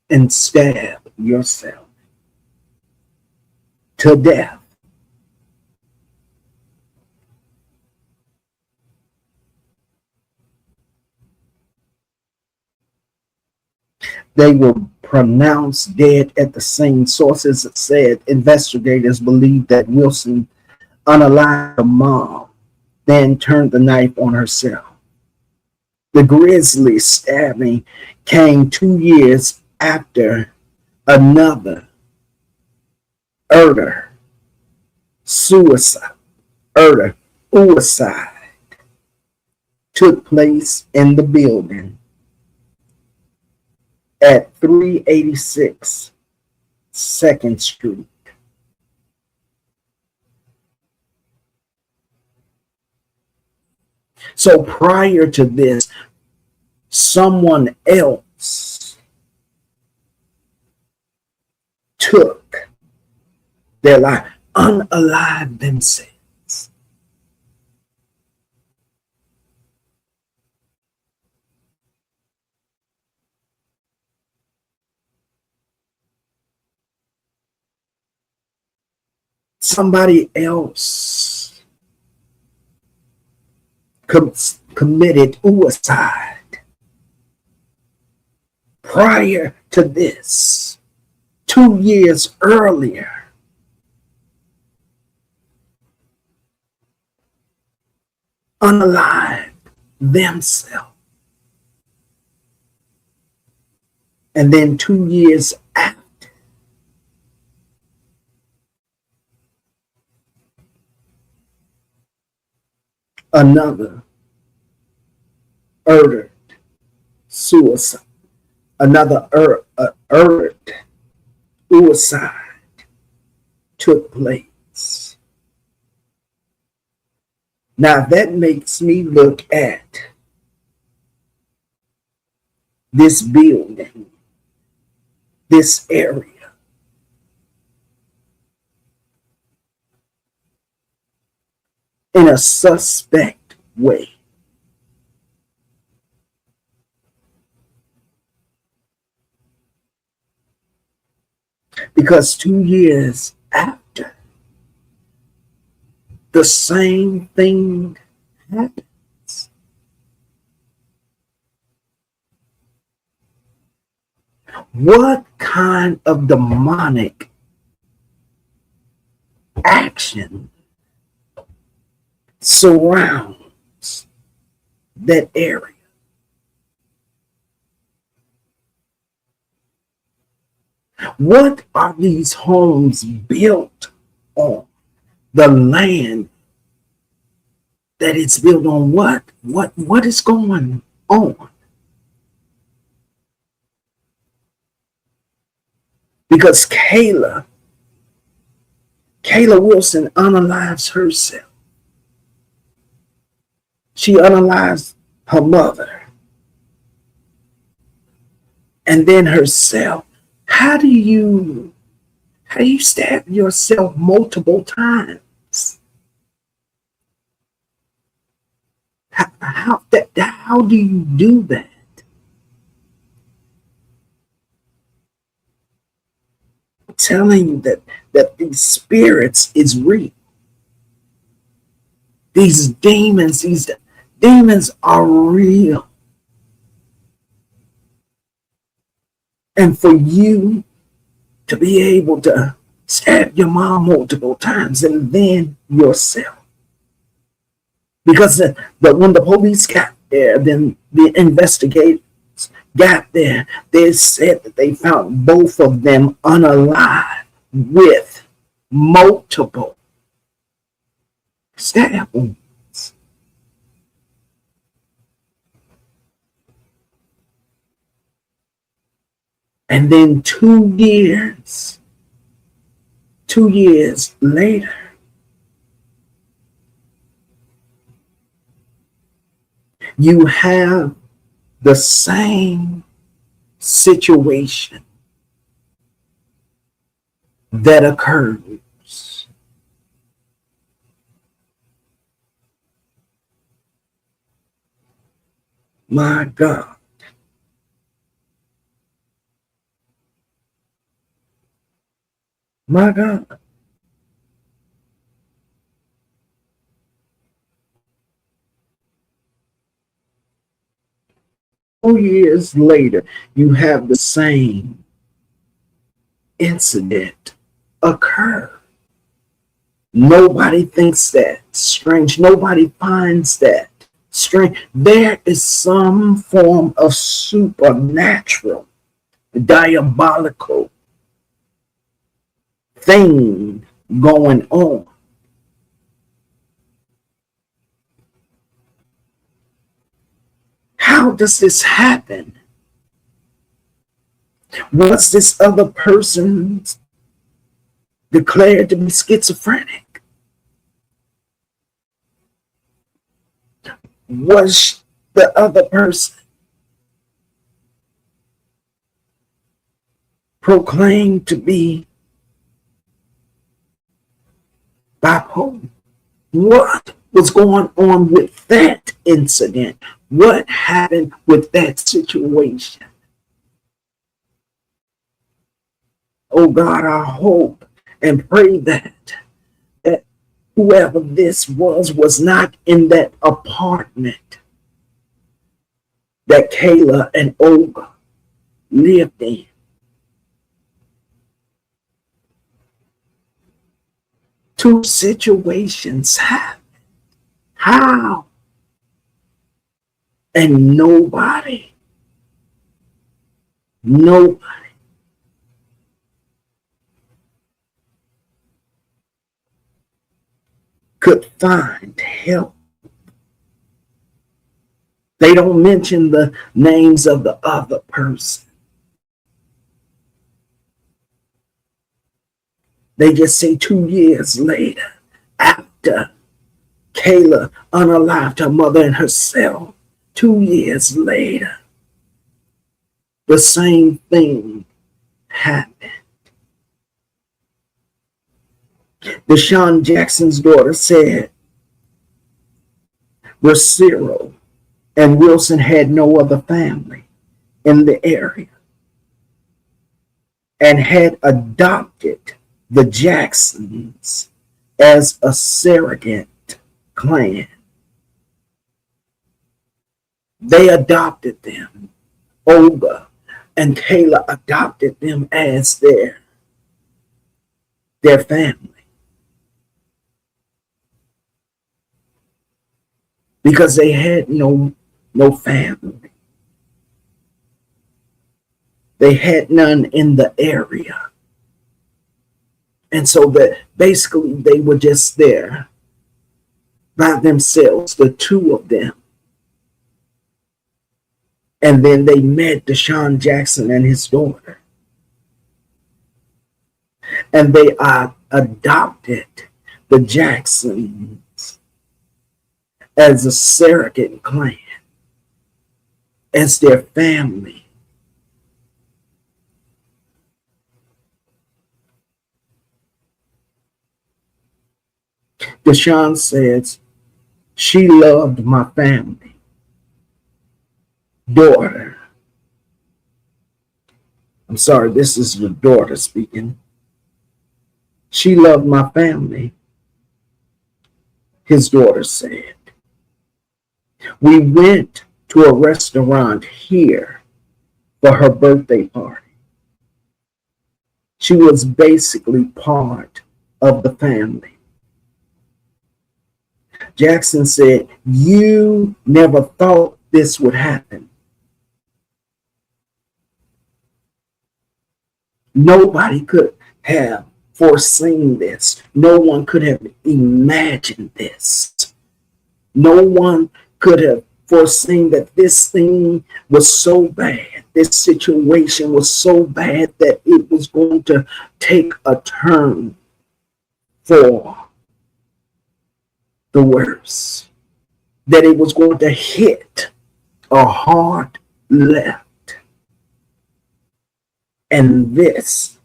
and stab yourself to death. They were pronounced dead at the scene. Sources said investigators believe that Wilson unalived her mom, then turned the knife on herself. The grisly stabbing came 2 years after another murder, suicide, suicide took place in the building at 386 2nd Street. So prior to this, someone else took their life, unalived themselves. Somebody else committed suicide prior to this, 2 years earlier. Unalive themselves. And then 2 years after, another murdered suicide, another murdered suicide took place. Now that makes me look at this building, this area, in a suspect way. Because 2 years after, the same thing happens. What kind of demonic action surrounds that area? What are these homes built on? The land that it's built on, what is going on? Because Kayla Wilson unalives herself. She unalives her mother and then herself. How do you stab yourself multiple times? How do you do that? I'm telling you that these spirits is real. These demons are real. And for you to be able to stab your mom multiple times and then yourself. Because when the police got there, then the investigators got there, they said that they found both of them unalive with multiple stab wounds. And then 2 years later, you have the same situation that occurs. My God. My God. 2 years later, you have the same incident occur. Nobody thinks that strange. Nobody finds that strange. There is some form of supernatural, diabolical thing going on. How does this happen? Was this other person declared to be schizophrenic? Was the other person proclaimed to be bipolar? What was going on with that incident? What happened with that situation? Oh God, I hope and pray that whoever this was not in that apartment that Kayla and Olga lived in. Two situations happened. How? And nobody could find help. They don't mention the names of the other person. They just say 2 years later, after Kayla unalived her mother and herself, 2 years later, the same thing happened. Deshaun Jackson's daughter said Bracero and Wilson had no other family in the area and had adopted the Jacksons as a surrogate clan. They adopted them. Olga and Kayla adopted them as their family. Because they had no family. They had none in the area. And so that basically they were just there by themselves, the two of them. And then they met Deshaun Jackson and his daughter. And they adopted the Jacksons as a surrogate clan, as their family. Deshaun says, she loved my family. Daughter. I'm sorry, this is your daughter speaking. She loved my family, his daughter said. We went to a restaurant here for her birthday party. She was basically part of the family. Jackson said, you never thought this would happen. Nobody could have foreseen this. No one could have imagined this. No one could have foreseeing that this thing was so bad, this situation was so bad that it was going to take a turn for the worse, that it was going to hit a hard left. And this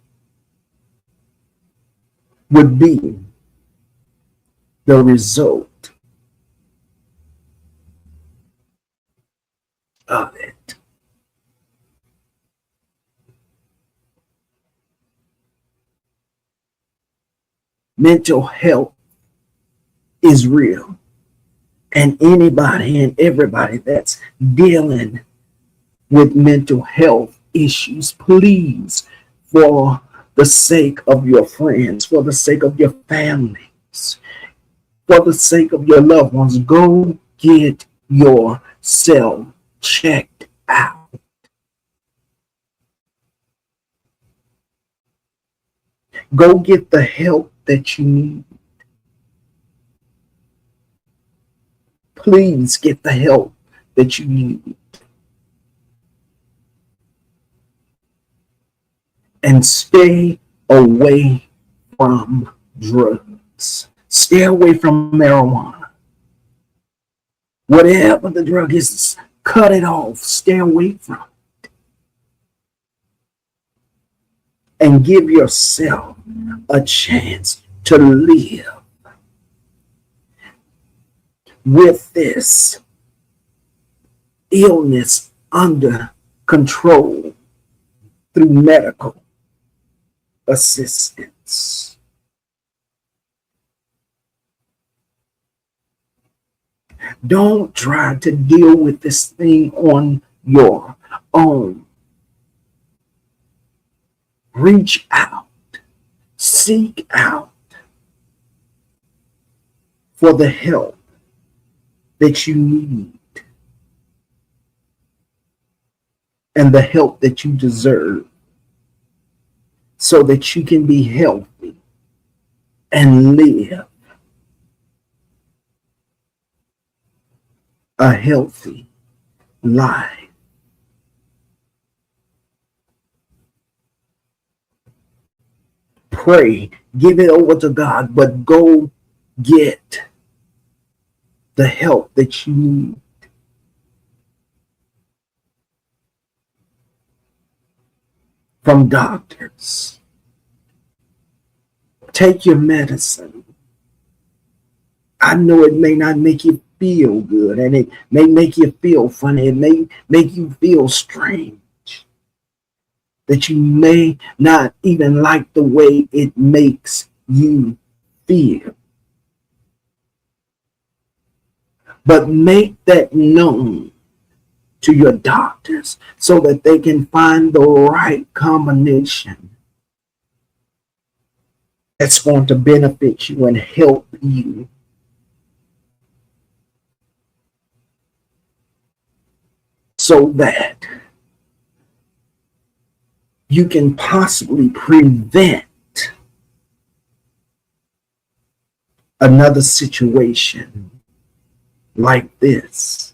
would be the result of it. Mental health is real. And anybody and everybody that's dealing with mental health issues, please, for the sake of your friends, for the sake of your families, for the sake of your loved ones, go get yourself checked out. Go get the help that you need. Please get the help that you need. And stay away from drugs. Stay away from marijuana. Whatever the drug is, cut it off. Stay away from it. And give yourself a chance to live with this illness under control through medical assistance. Don't try to deal with this thing on your own. Reach out, seek out for the help that you need and the help that you deserve so that you can be healthy and live a healthy life. Pray, give it over to God, but go get the help that you need. From doctors. Take your medicine. I know it may not make you feel good, and it may make you feel funny. It may make you feel strange. That you may not even like the way it makes you feel. But make that known to your doctors so that they can find the right combination that's going to benefit you and help you. So that you can possibly prevent another situation like this.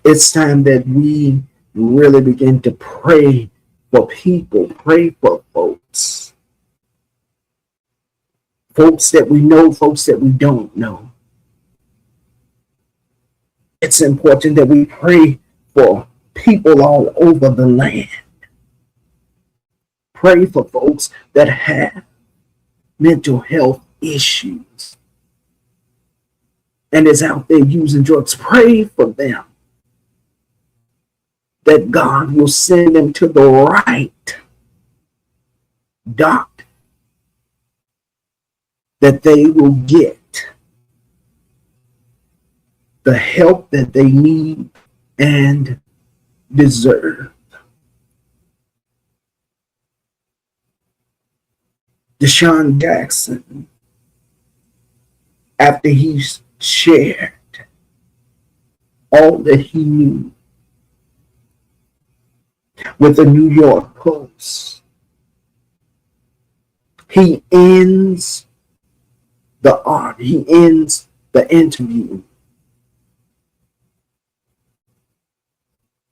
It's time that we really begin to pray for people, pray for folks. Folks that we know, folks that we don't know. It's important that we pray for people all over the land. Pray for folks that have mental health issues and is out there using drugs. Pray for them that God will send them to the right doctor, that they will get the help that they need and deserve. Deshaun Jackson, after he shared all that he knew with the New York Post, he ends the art, he ends the interview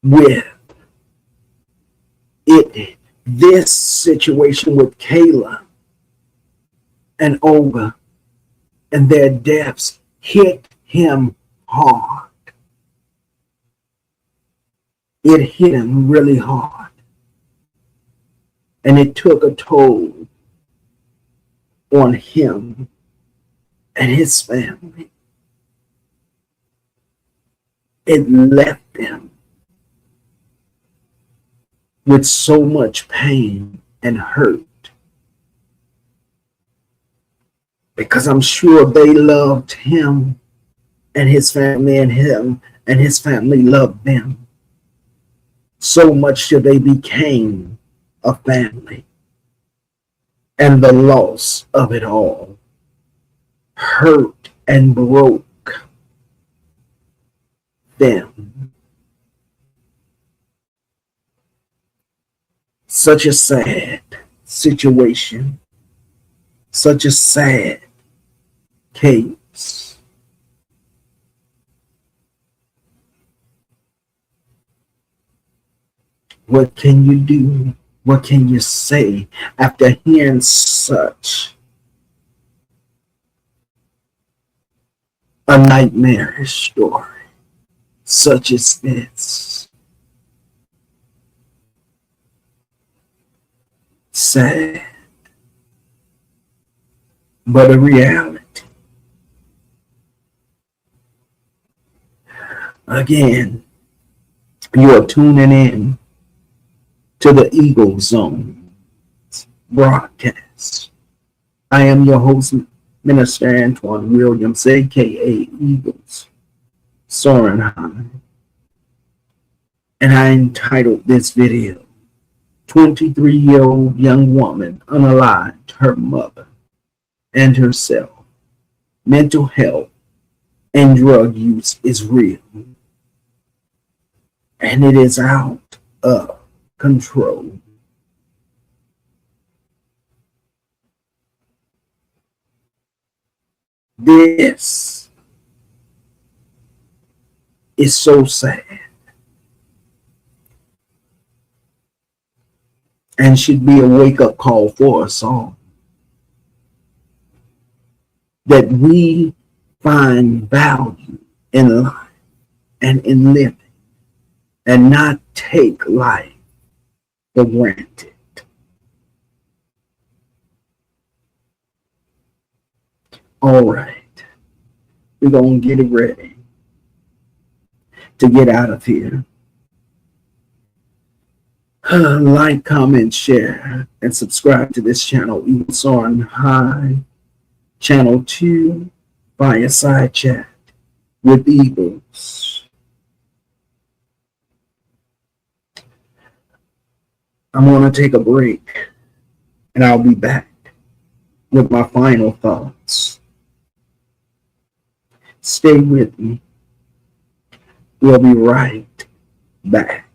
with this situation with Kayla and Olga and their deaths hit him hard. It hit him really hard. And it took a toll on him and his family. It left them with so much pain and hurt. Because I'm sure they loved him and his family, and him and his family loved them. So much till they became a family. And the loss of it all hurt and broke them. Such a sad situation. Such a sad case. What can you do? What can you say after hearing such a nightmarish story such as this? Sad, but a reality. Again, you are tuning in to the Eagle Zone broadcast. I am your host, Minister Antoine Williams, aka Eagles Soaring High, and I entitled this video, 23-year-old young woman unalived her mother and herself. Mental health and drug use is real, and it is out of control. This is so sad and should be a wake-up call for us all, that we find value in life and in living and not take life for granted. All right, we're going to get it ready to get out of here. Like, comment, share, and subscribe to this channel, Eagle Soaring High, Channel 2, Fireside Chat with Eagles. I'm going to take a break, and I'll be back with my final thoughts. Stay with me. We'll be right back.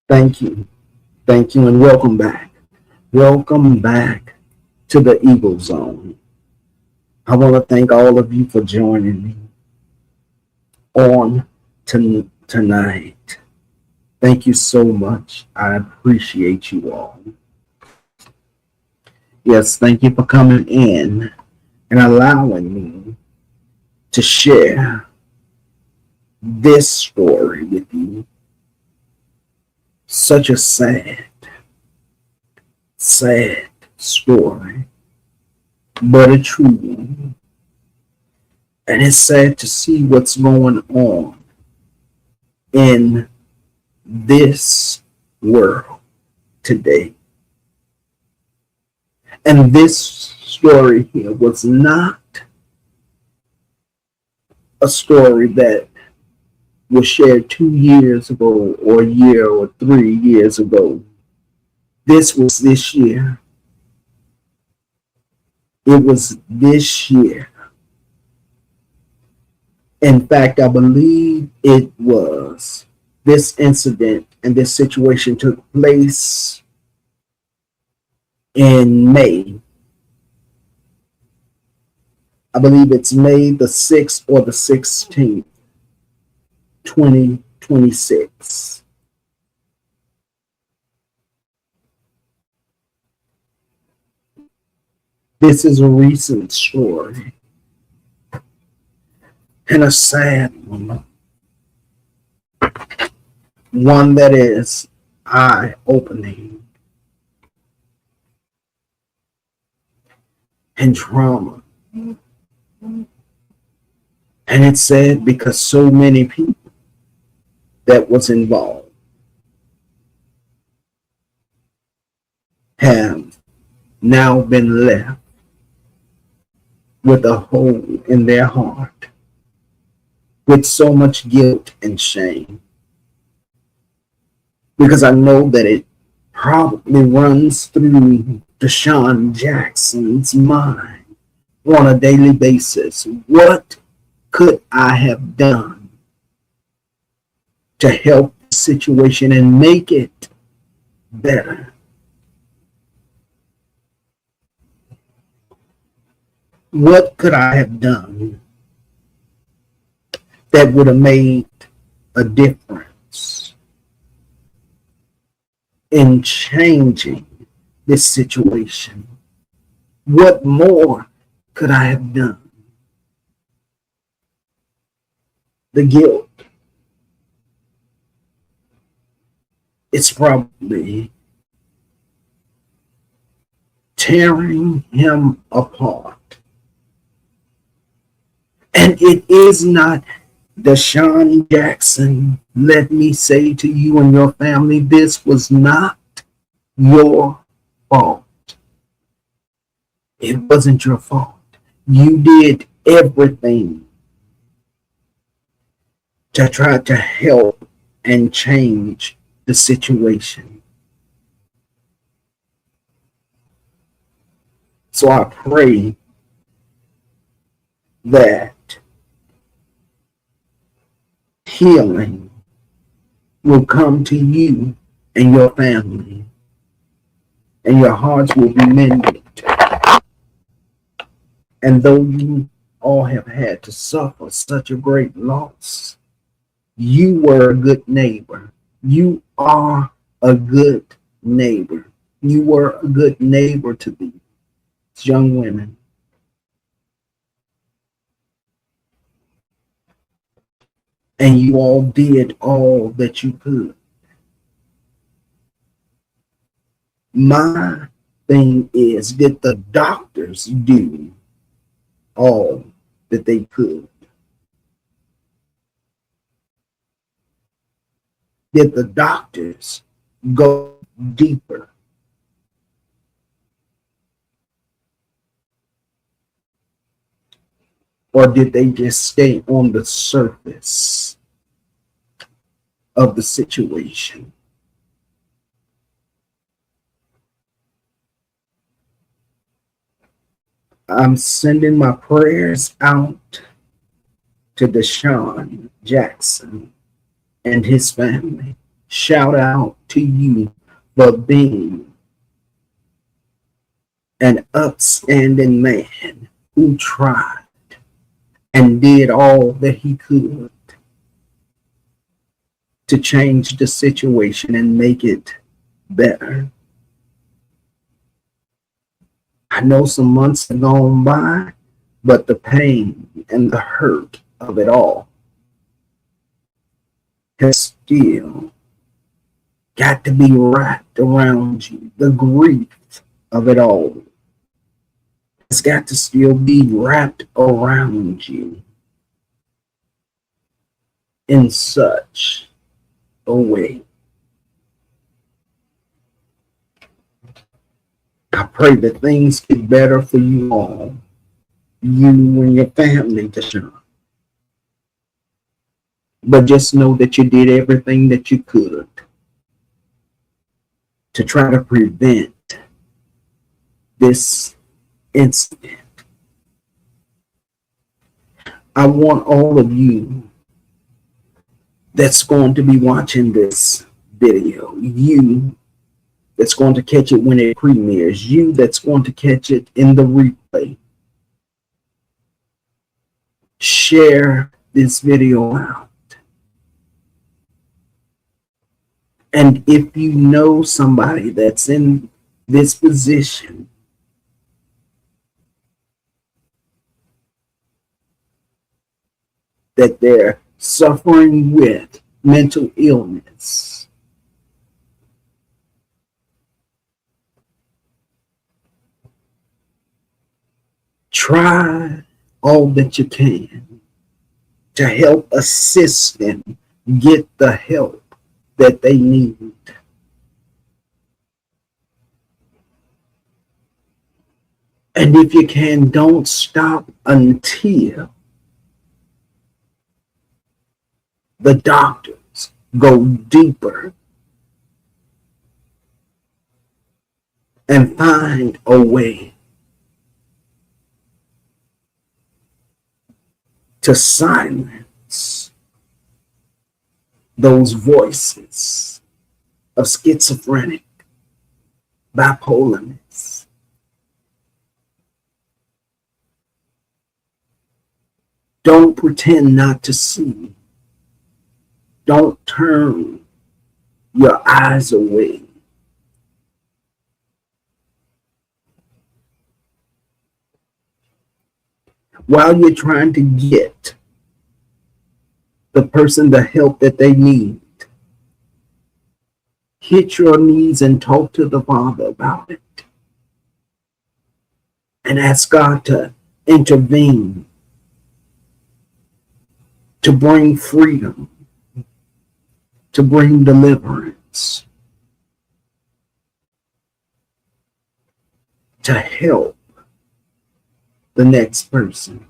Thank you. Thank you, and welcome back. Welcome back to the Eagle Zone. I want to thank all of you for joining me on tonight. Thank you so much. I appreciate you all. Yes, thank you for coming in and allowing me to share this story with you. Such a sad, sad story, but a true one. And it's sad to see what's going on in this world today. And this story here was not a story that was shared 2 years ago or a year or 3 years ago. This was this year. It was this year. In fact, I believe it was this incident and this situation took place in May. I believe it's May the 6th or the 16th, 2026. This is a recent story and a sad one. One that is eye-opening and trauma. And it's sad because so many people that was involved have now been left with a hole in their heart, with so much guilt and shame. Because I know that it probably runs through Deshaun Jackson's mind on a daily basis. What could I have done to help the situation and make it better? What could I have done that would have made a difference in changing this situation? What more could I have done? The guilt, it's probably tearing him apart. And it is not Deshaun Jackson. Let me say to you and your family, this was not your fault. It wasn't your fault. You did everything to try to help and change the situation. So I pray that healing will come to you and your family, and your hearts will be mended. And though you all have had to suffer such a great loss, you were a good neighbor. You are a good neighbor. You were a good neighbor to these young women. And you all did all that you could. My thing is, did the doctors do all that they could? Did the doctors go deeper? Or did they just stay on the surface of the situation? I'm sending my prayers out to Deshaun Jackson and his family. Shout out to you for being an upstanding man who tried and did all that he could to change the situation and make it better. I know some months have gone by, but the pain and the hurt of it all has still got to be wrapped around you. The grief of it all has got to still be wrapped around you in such a way. I pray that things get better for you all, you and your family, Deshaun. But just know that you did everything that you could to try to prevent this incident. I want all of you that's going to be watching this video, you that's going to catch it when it premieres, you that's going to catch it in the replay, share this video out. And if you know somebody that's in this position, that they're suffering with mental illness, try all that you can to help assist them get the help that they need. And if you can, don't stop until the doctors go deeper and find a way to silence those voices of schizophrenic, bipolarness. Don't pretend not to see. Don't turn your eyes away. While you're trying to get the person the help that they need, hit your knees and talk to the Father about it. And ask God to intervene, to bring freedom, to bring deliverance, to help the next person.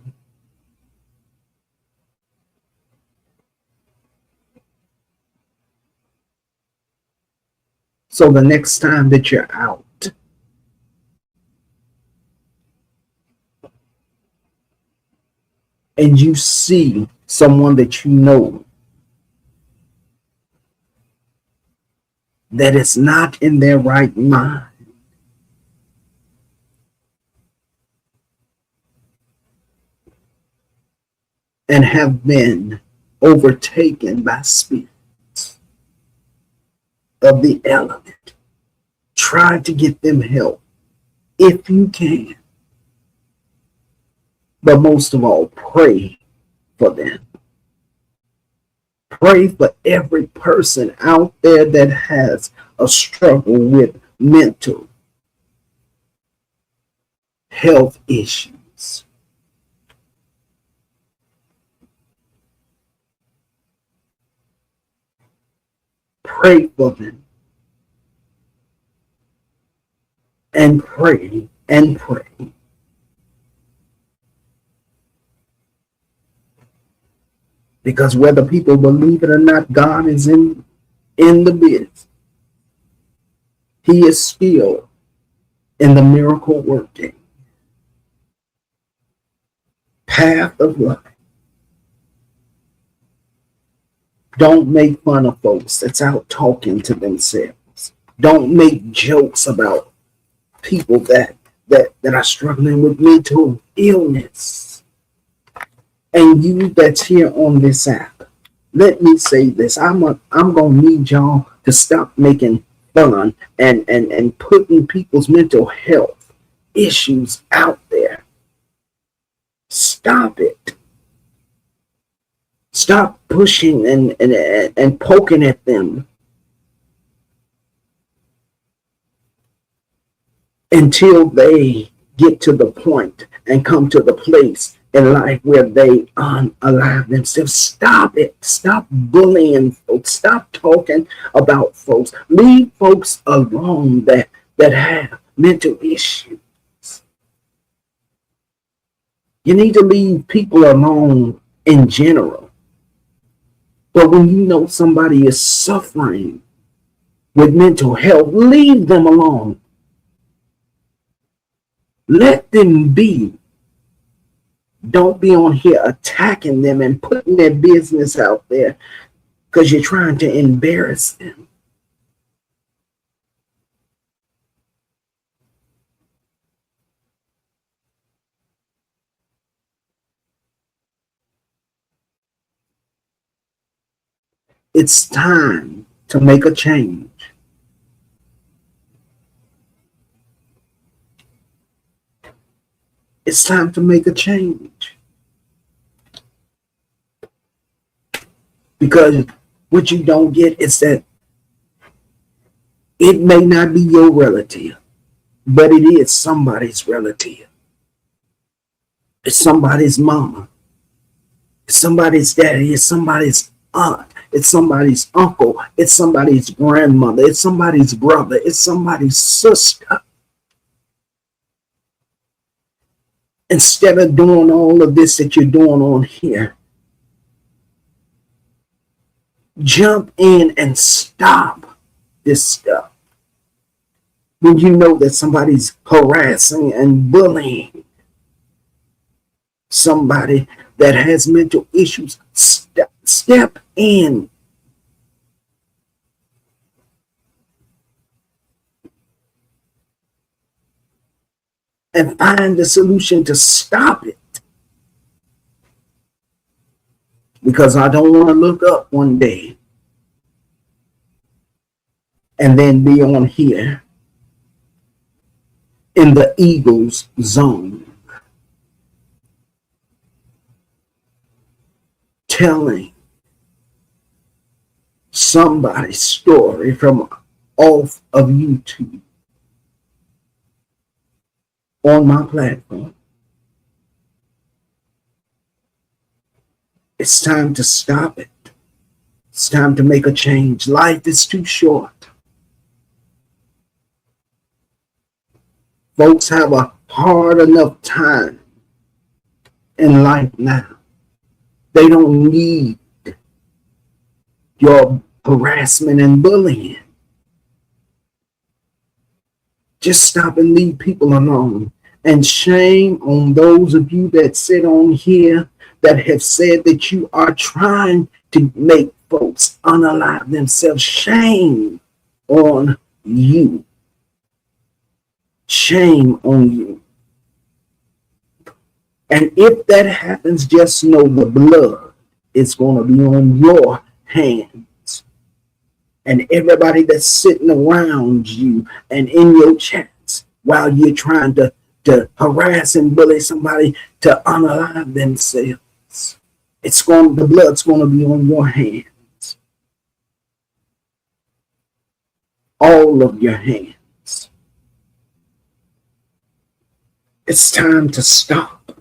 So the next time that you're out, and you see someone that you know that is not in their right mind, and have been overtaken by spirits of the element, try to get them help if you can. But most of all, pray for them. Pray for every person out there that has a struggle with mental health issues. Pray for them. And pray and pray. Because whether people believe it or not, God is in the biz. He is still in the miracle working path of life. Don't make fun of folks that's out talking to themselves. Don't make jokes about people that are struggling with mental illness. And you that's here on this app, let me say this. I'm gonna need y'all to stop making fun and putting people's mental health issues out there. Stop it. Stop pushing and poking at them until they get to the point and come to the place in life where they unalive themselves. Stop it. Stop bullying folks. Stop talking about folks. Leave folks alone that have mental issues. You need to leave people alone in general. But when you know somebody is suffering with mental health, leave them alone. Let them be. Don't be on here attacking them and putting their business out there because you're trying to embarrass them. It's time to make a change. It's time to make a change. Because what you don't get is that it may not be your relative, but it is somebody's relative. It's somebody's mama. It's somebody's daddy. It's somebody's aunt. It's somebody's uncle. It's somebody's grandmother. It's somebody's brother. It's somebody's sister. Instead of doing all of this that you're doing on here, jump in and stop this stuff. When you know that somebody's harassing and bullying somebody that has mental issues, step in. And find the solution to stop it. Because I don't want to look up one day and then be on here in the eagle's zone telling somebody's story from off of YouTube on my platform. It's time to stop it. It's time to make a change. Life is too short. Folks have a hard enough time in life now. They don't need your harassment and bullying. Just stop and leave people alone. And shame on those of you that sit on here that have said that you are trying to make folks unalive themselves. Shame on you. Shame on you. And if that happens, just know the blood is going to be on your hands. And everybody that's sitting around you and in your chats while you're trying to harass and bully somebody to unalive themselves, the blood's going to be on your hands. All of your hands. It's time to stop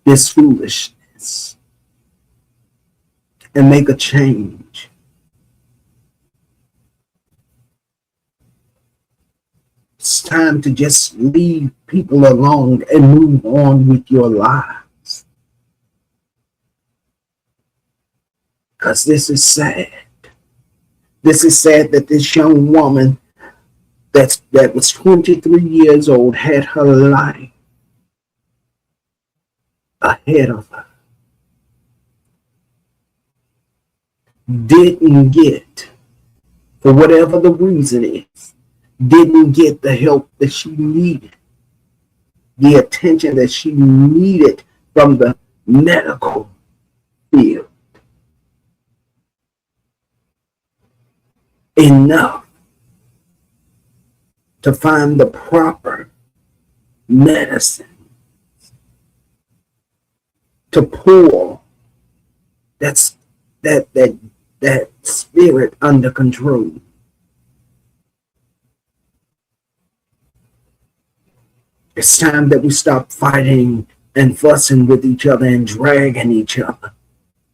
this foolishness and make a change. It's time to just leave people alone and move on with your lives. Because this is sad. This is sad that this young woman that was 23 years old had her life ahead of her. Didn't get, for whatever the reason is, didn't get the help that she needed, the attention that she needed from the medical field. Enough to find the proper medicine to pour that spirit under control. It's time that we stop fighting and fussing with each other and dragging each other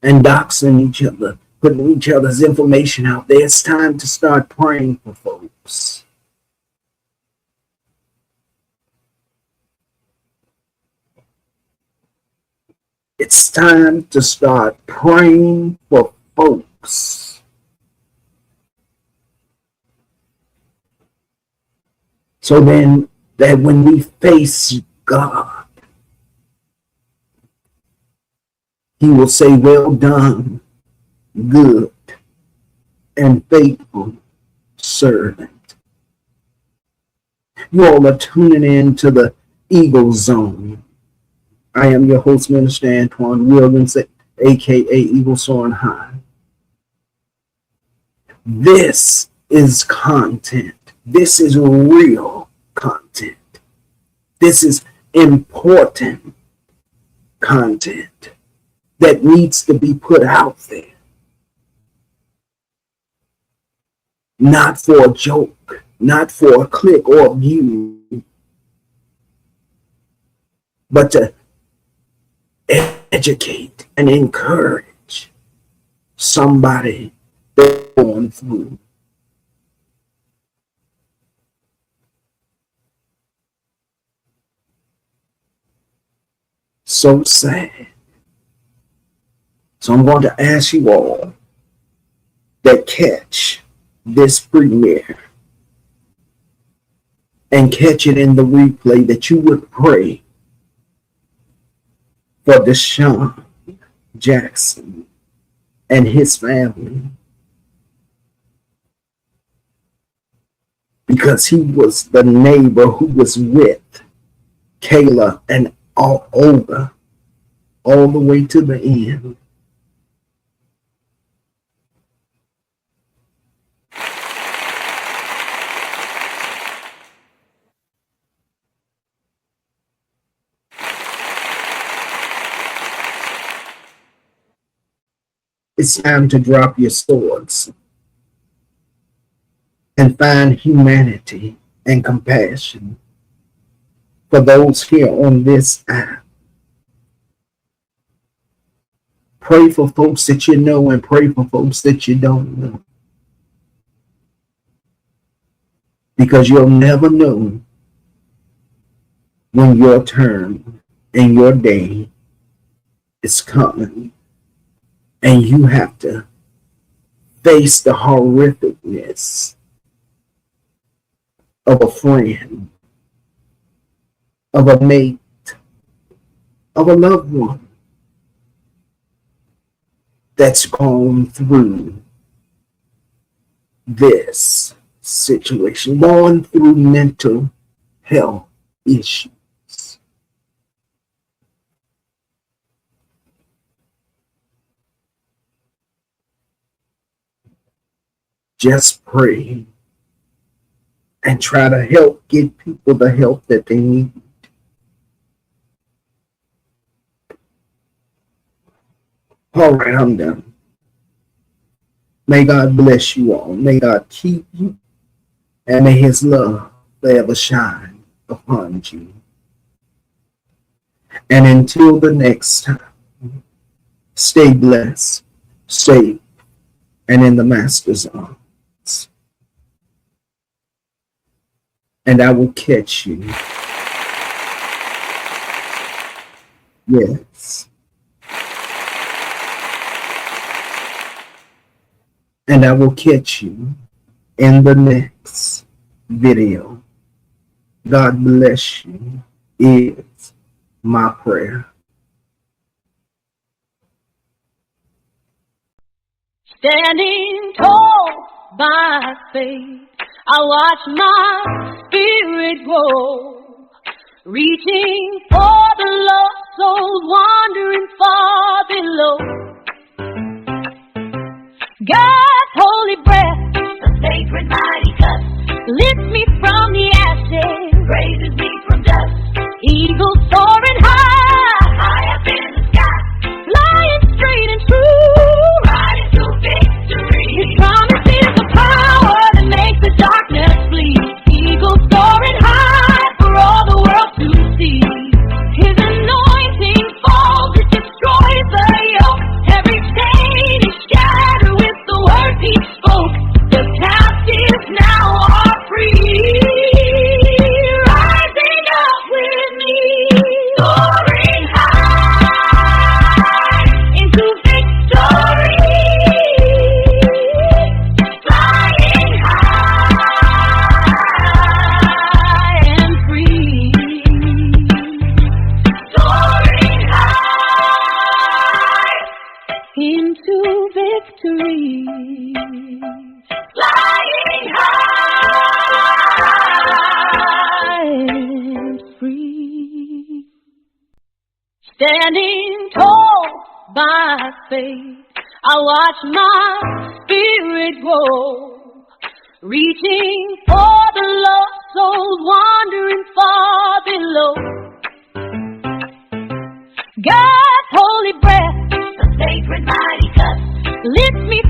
and doxing each other, putting each other's information out there. It's time to start praying for folks. It's time to start praying for folks. So then that when we face God, He will say, well done, good and faithful servant. You all are tuning in to the Eagle Zone. I am your host, Minister Antoine Williams, aka Eagle Soaring High. This is content. This is real content. This is important content that needs to be put out there. Not for a joke, not for a click or a view, but to educate and encourage somebody that's going through. So sad. So I'm going to ask you all that catch this premiere and catch it in the replay that you would pray for Deshaun Jackson and his family, because he was the neighbor who was with Kayla and Olga all the way to the end. It's time to drop your swords and find humanity and compassion for those here on this app. Pray for folks that you know and pray for folks that you don't know. Because you'll never know when your turn and your day is coming. And you have to face the horrificness of a friend, of a mate, of a loved one that's gone through this situation, gone through mental health issues. Just pray and try to help get people the help that they need. All right, I'm done. May God bless you all. May God keep you. And may His love forever shine upon you. And until the next time, stay blessed, safe, and in the Master's arms. And I will catch you. Yes. And I will catch you in the next video. God bless you is my prayer. Standing tall by faith, I watch my spirit grow, reaching for the lost souls wandering far below. God's holy breath, the sacred mighty touch, lifts me from the Standing tall by faith, I watch my spirit grow, reaching for the lost souls wandering far below. God's holy breath, the sacred mighty touch, lifts me